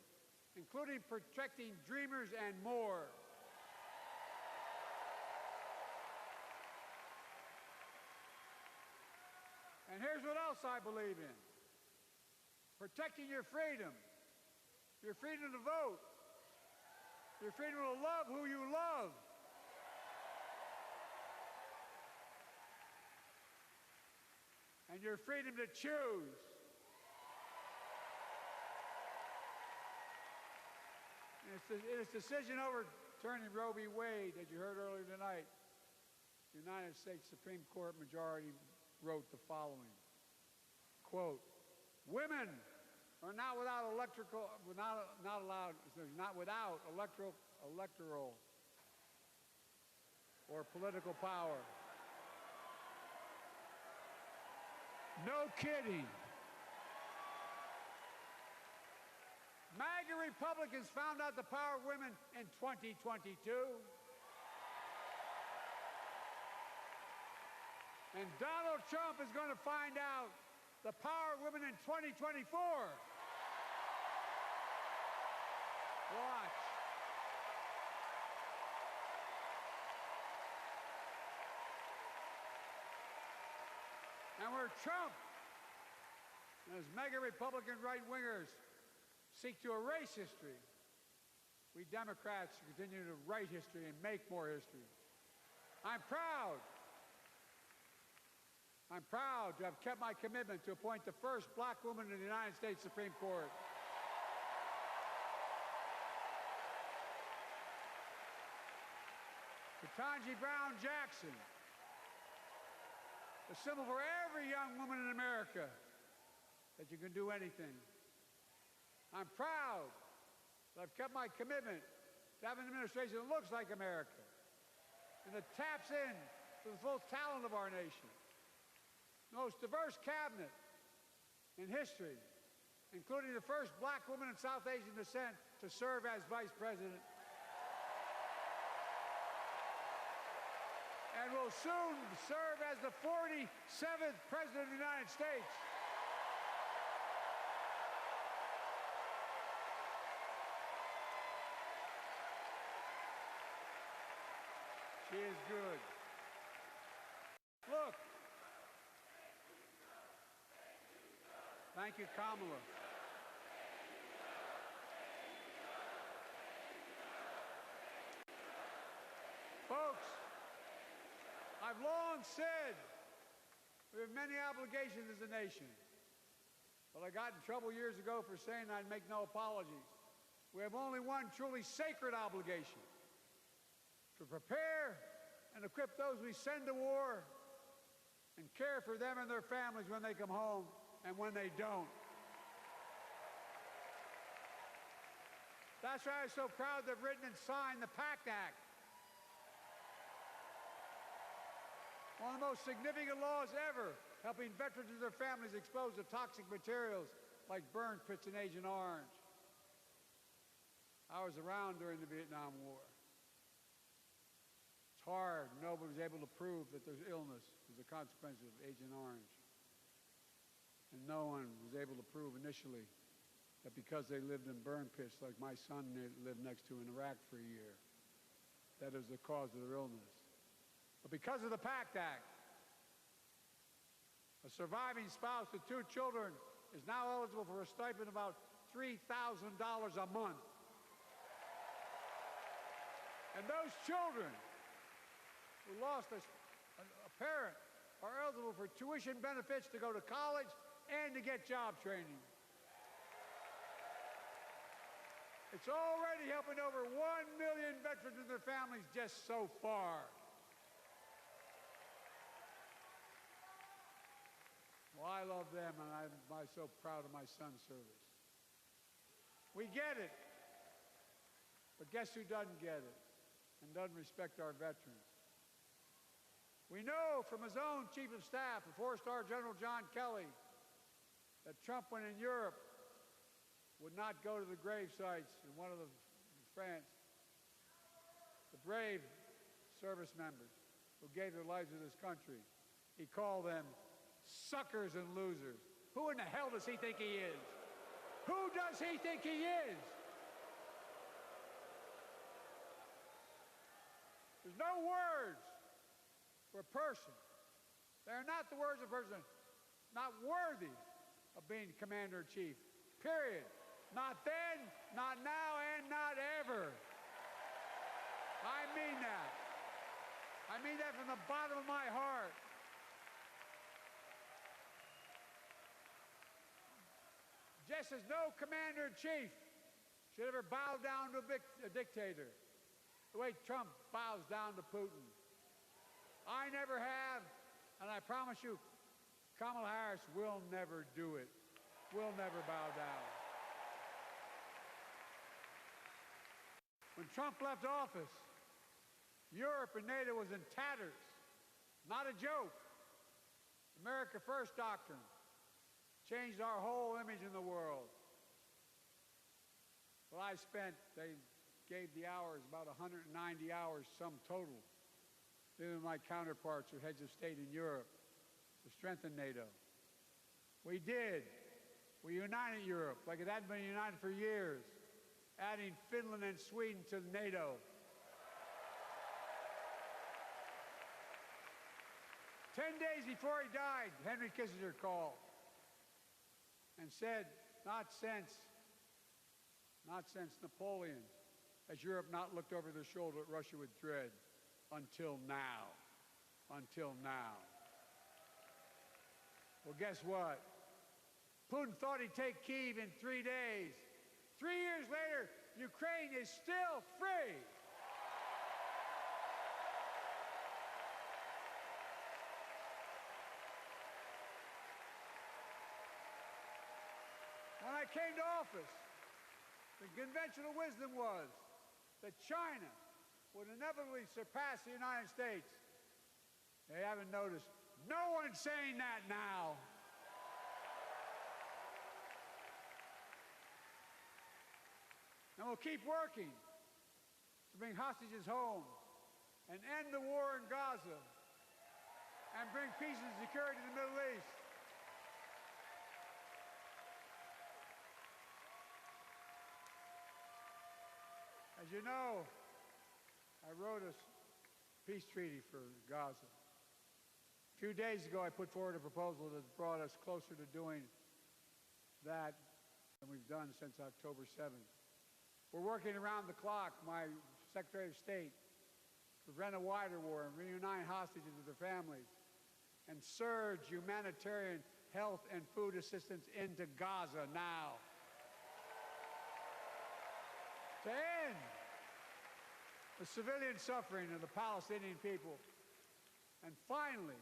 I: including protecting dreamers and more. And here's what else I believe in. Protecting your freedom to vote, your freedom to love who you love. And your freedom to choose. In its decision overturning Roe v. Wade, as you heard earlier tonight, the United States Supreme Court majority wrote the following, quote, "Women are not without electoral or political power." No kidding. MAGA Republicans found out the power of women in 2022. And Donald Trump is going to find out the power of women in 2024. Watch. And where Trump and his mega Republican right-wingers seek to erase history, we Democrats continue to write history and make more history. I'm proud to have kept my commitment to appoint the first black woman to the United States Supreme Court. Ketanji Brown Jackson, a symbol for every young woman in America that you can do anything. I'm proud that I've kept my commitment to have an administration that looks like America and that taps in to the full talent of our nation. The most diverse cabinet in history, including the first black woman of South Asian descent to serve as Vice President, and will soon serve as the 47th President of the United States. She is good. Look. Thank you, Kamala. Folks, I've long said we have many obligations as a nation, but I got in trouble years ago for saying I'd make no apologies. We have only one truly sacred obligation: to prepare and equip those we send to war and care for them and their families when they come home and when they don't. That's why I'm so proud to have written and signed the PACT Act, one of the most significant laws ever, helping veterans and their families exposed to toxic materials like burn pits in Agent Orange. I was around during the Vietnam War. It's hard. Nobody was able to prove that there's illness as a consequence of Agent Orange. And no one was able to prove initially that because they lived in burn pits like my son lived next to in Iraq for a year, that is the cause of their illness. But because of the PACT Act, a surviving spouse with 2 children is now eligible for a stipend of about $3,000 a month. And those children who lost a parent are eligible for tuition benefits to go to college and to get job training. It's already helping over 1 million veterans and their families just so far. Well, I love them, and I'm so proud of my son's service. We get it, but guess who doesn't get it and doesn't respect our veterans? We know from his own chief of staff, the 4-star General John Kelly, that Trump, when in Europe, would not go to the grave sites in France. The brave service members who gave their lives to this country. He called them suckers and losers. Who in the hell does he think he is? Who does he think he is? There's no words for a person. They're not the words of a person not worthy of being commander-in-chief. Period. Not then, not now, and not ever. I mean that. I mean that from the bottom of my heart. Just as no commander-in-chief should ever bow down to a dictator, the way Trump bows down to Putin. I never have, and I promise you, Kamala Harris will never do it. Will never bow down. When Trump left office, Europe and NATO was in tatters. Not a joke. America First doctrine changed our whole image in the world. Well, they gave the hours, about 190 hours sum total, than my counterparts or heads of state in Europe to strengthen NATO. We did. We united Europe like it hadn't been united for years, adding Finland and Sweden to NATO. 10 days before he died, Henry Kissinger called and said, not since Napoleon has Europe not looked over their shoulder at Russia with dread. Until now. Until now. Well, guess what? Putin thought he'd take Kyiv in 3 days. 3 years later, Ukraine is still free. When I came to office, the conventional wisdom was that China would inevitably surpass the United States. They haven't noticed. No one's saying that now. And we'll keep working to bring hostages home and end the war in Gaza and bring peace and security to the Middle East. As you know, I wrote a peace treaty for Gaza. A few days ago, I put forward a proposal that brought us closer to doing that than we've done since October 7th. We're working around the clock, my Secretary of State, to prevent a wider war and reunite hostages with their families and surge humanitarian health and food assistance into Gaza now. To end the civilian suffering of the Palestinian people and finally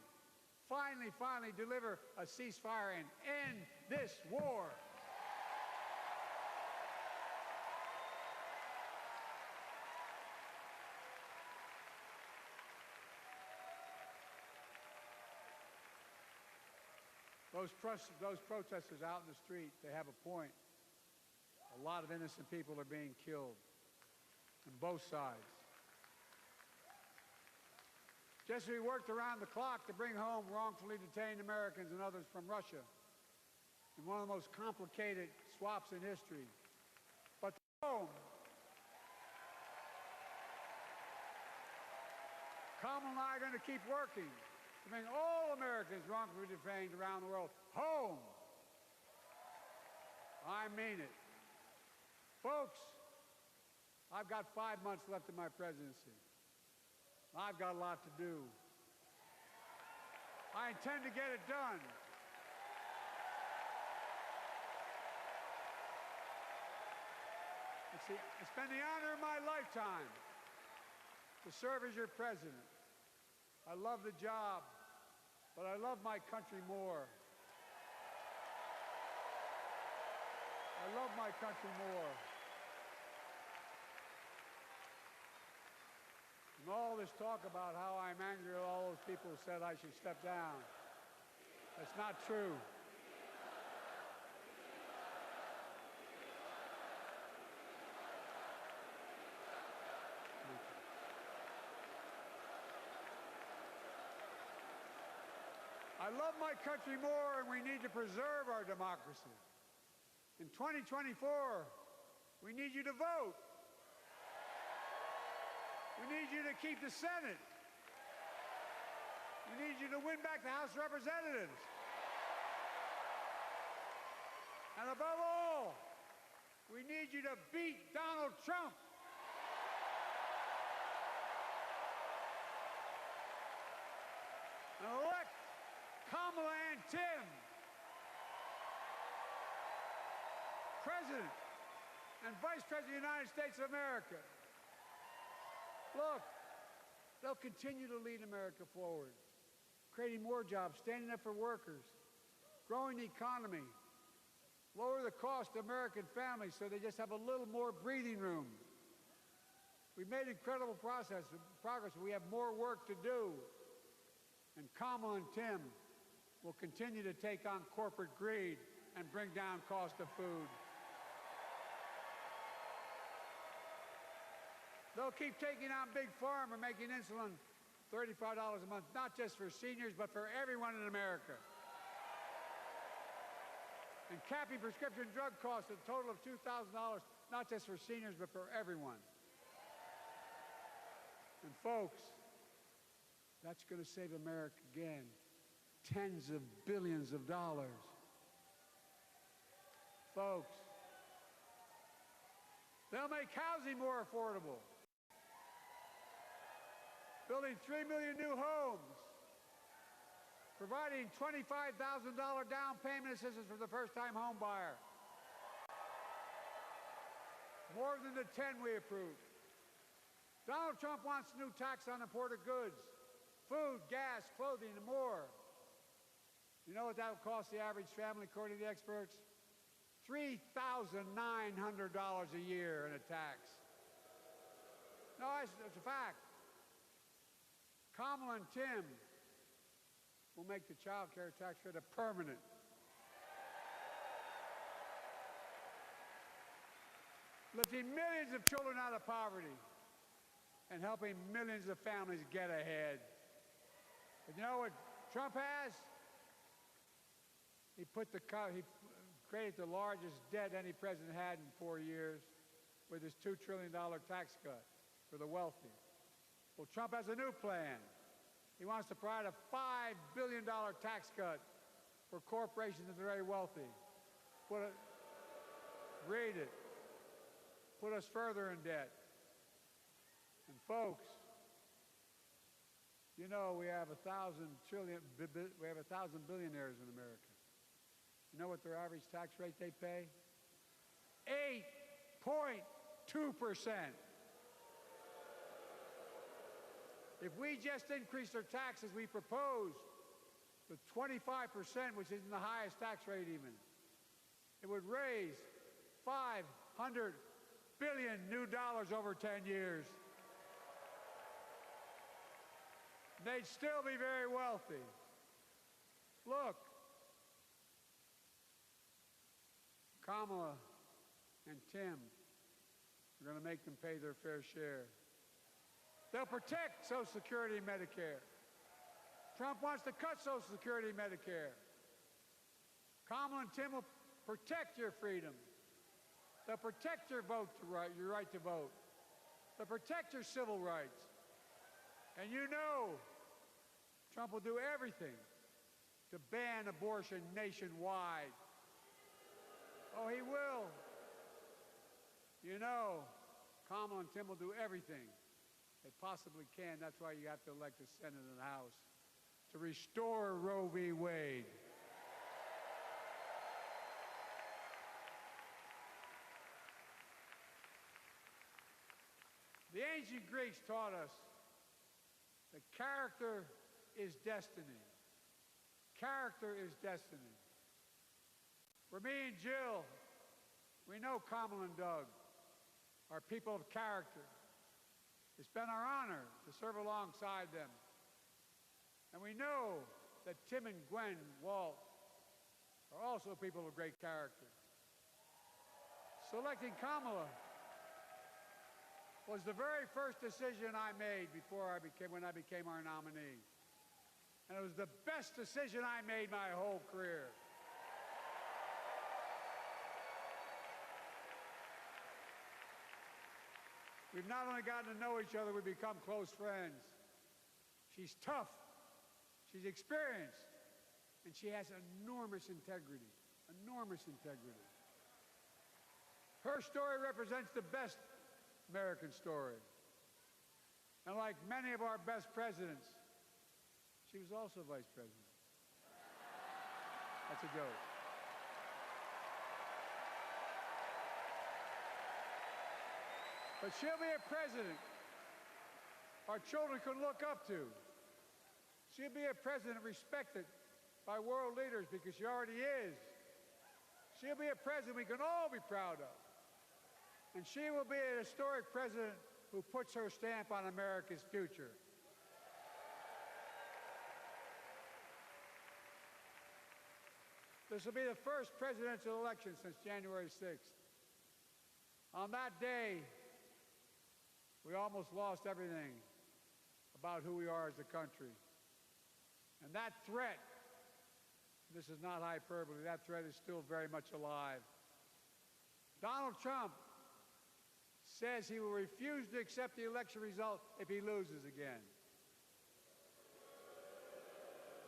I: deliver a ceasefire and end this war. Those protesters out in the street, they have a point. A lot of innocent people are being killed on both sides. Just as we worked around the clock to bring home wrongfully detained Americans and others from Russia in one of the most complicated swaps in history. But home, Kamala and I are going to keep working to bring all Americans wrongfully detained around the world home. I mean it. Folks, I've got 5 months left in my presidency. I've got a lot to do. I intend to get it done. It's been the honor of my lifetime to serve as your president. I love the job, but I love my country more. I love my country more. And all this talk about how I'm angry at all those people who said I should step down, that's not true. I love my country more, and we need to preserve our democracy. In 2024, we need you to vote. We need you to keep the Senate. We need you to win back the House of Representatives. And above all, we need you to beat Donald Trump. And elect Kamala and Tim President and Vice President of the United States of America. Look, they'll continue to lead America forward, creating more jobs, standing up for workers, growing the economy, lower the cost to American families so they just have a little more breathing room. We've made incredible progress, but we have more work to do. And Kamala and Tim will continue to take on corporate greed and bring down cost of food. They'll keep taking on Big Pharma, making insulin $35 a month, not just for seniors, but for everyone in America. And capping prescription drug costs at a total of $2,000, not just for seniors, but for everyone. And folks, that's going to save America again tens of billions of dollars. Folks, they'll make housing more affordable, building 3 million new homes, providing $25,000 down payment assistance for the first-time home buyer, more than the 10 we approved. Donald Trump wants a new tax on imported goods, food, gas, clothing, and more. You know what that will cost the average family, according to the experts? $3,900 a year in a tax. No, it's a fact. Kamala and Tim will make the child care tax credit permanent. Lifting millions of children out of poverty and helping millions of families get ahead. But you know what Trump has? He created the largest debt any president had in 4 years with his $2 trillion tax cut for the wealthy. Well, Trump has a new plan. He wants to provide a $5 billion tax cut for corporations that are very wealthy. Read it. Put us further in debt. And folks, you know we have 1,000 billionaires in America. You know what their average tax rate they pay? 8.2%. If we just increase their taxes, we propose to 25%, which isn't the highest tax rate even, it would raise $500 billion new dollars over 10 years. They'd still be very wealthy. Look, Kamala and Tim are going to make them pay their fair share. They'll protect Social Security and Medicare. Trump wants to cut Social Security and Medicare. Kamala and Tim will protect your freedom. They'll protect your your right to vote. They'll protect your civil rights. And you know Trump will do everything to ban abortion nationwide. Oh, he will. You know Kamala and Tim will do everything they possibly can. That's why you have to elect the Senate and the House to restore Roe v. Wade. The ancient Greeks taught us that character is destiny. Character is destiny. For me and Jill, we know Kamala and Doug are people of character. It's been our honor to serve alongside them. And we know that Tim and Gwen Walt are also people of great character. Selecting Kamala was the very first decision I made when I became our nominee. And it was the best decision I made my whole career. We've not only gotten to know each other, we've become close friends. She's tough, she's experienced, and she has enormous integrity, enormous integrity. Her story represents the best American story. And like many of our best presidents, she was also vice president. That's a joke. But she'll be a president our children can look up to. She'll be a president respected by world leaders because she already is. She'll be a president we can all be proud of. And she will be a historic president who puts her stamp on America's future. This will be the first presidential election since January 6th. On that day, we almost lost everything about who we are as a country. And that threat, this is not hyperbole, that threat is still very much alive. Donald Trump says he will refuse to accept the election result if he loses again.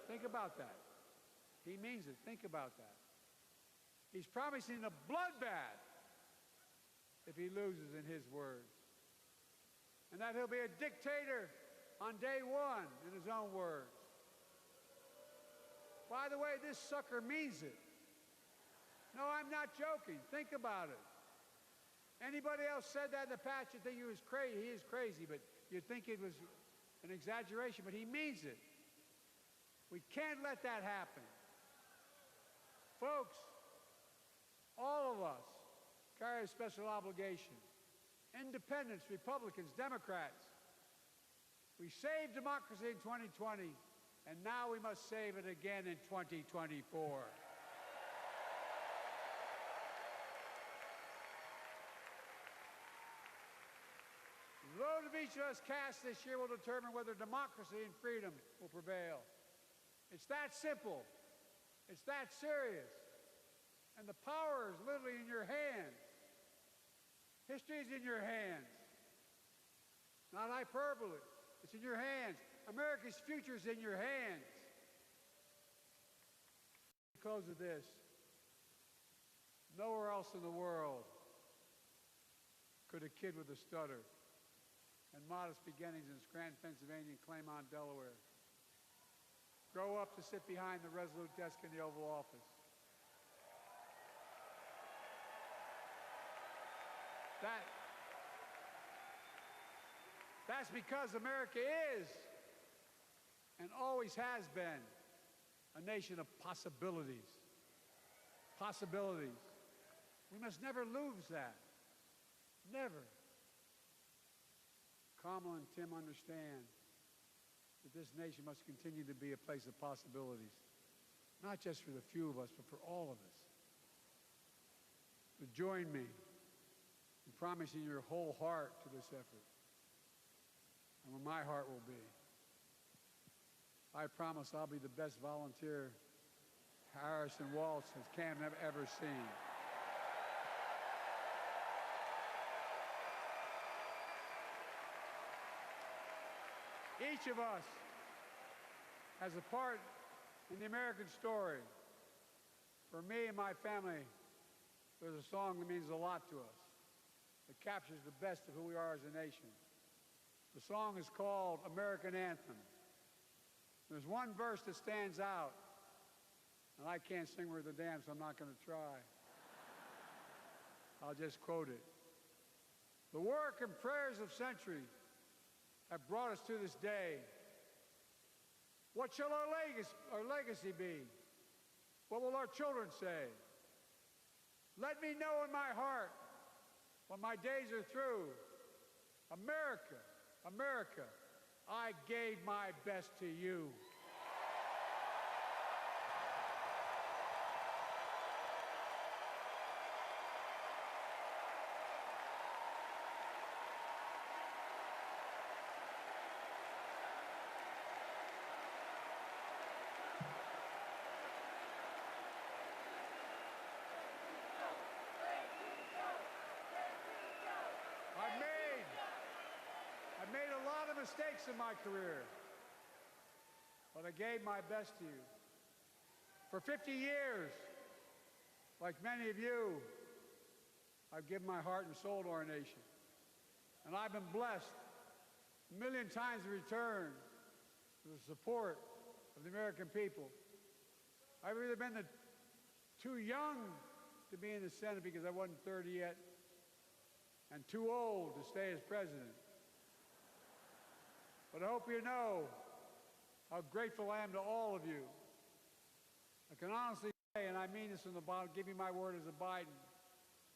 I: Think about that. He means it. Think about that. He's promising a bloodbath if he loses, in his words. And that he'll be a dictator on day one, in his own words. By the way, this sucker means it. No, I'm not joking. Think about it. Anybody else said that in the past, you'd think he was crazy. He is crazy, but you'd think it was an exaggeration, but he means it. We can't let that happen. Folks, all of us carry a special obligation. Independents, Republicans, Democrats. We saved democracy in 2020, and now we must save it again in 2024. The vote of each of us cast this year will determine whether democracy and freedom will prevail. It's that simple. It's that serious. And the power is literally in your hands. History is in your hands. Not hyperbole. It's in your hands. America's future is in your hands. To close with this. Nowhere else in the world could a kid with a stutter and modest beginnings in Scranton, Pennsylvania, and Claymont, Delaware, grow up to sit behind the resolute desk in the Oval Office. That's because America is, and always has been, a nation of possibilities. Possibilities. We must never lose that. Never. Kamala and Tim understand that this nation must continue to be a place of possibilities, not just for the few of us, but for all of us. So join me in promising your whole heart to this effort, and where my heart will be. I promise I'll be the best volunteer Harrison Walsh has ever seen. Each of us has a part in the American story. For me and my family, there's a song that means a lot to us. It captures the best of who we are as a nation. The song is called American Anthem. There's one verse that stands out, and I can't sing worth a damn, so I'm not going to try. I'll just quote it. The work and prayers of centuries have brought us to this day. What shall our legacy be? What will our children say? Let me know in my heart when my days are through. America, America, I gave my best to you. mistakes in my career, but I gave my best to you. For 50 years, like many of you, I've given my heart and soul to our nation. And I've been blessed a million times in return for the support of the American people. I've either been too young to be in the Senate because I wasn't 30 yet, and too old to stay as president. But I hope you know how grateful I am to all of you. I can honestly say, and I mean this from the bottom, give me my word as a Biden,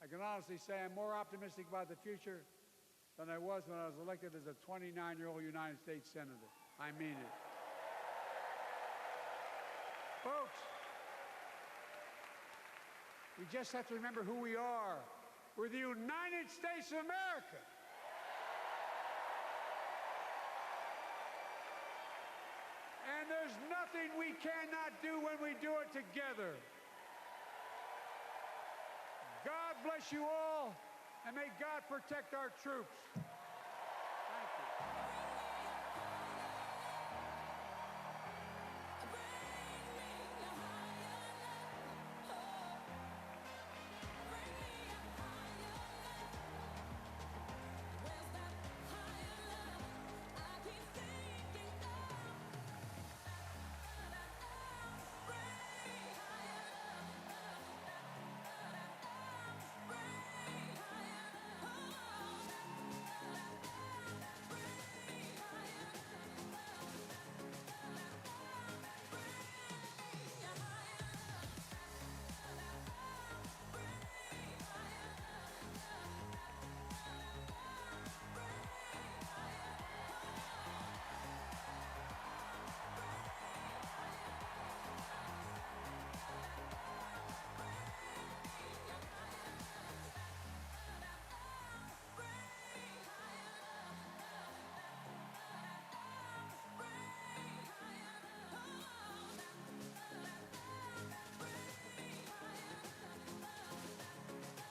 I: I can honestly say I'm more optimistic about the future than I was when I was elected as a 29-year-old United States Senator. I mean it. Folks, we just have to remember who we are. We're the United States of America. And there's nothing we cannot do when we do it together. God bless you all, and may God protect our troops.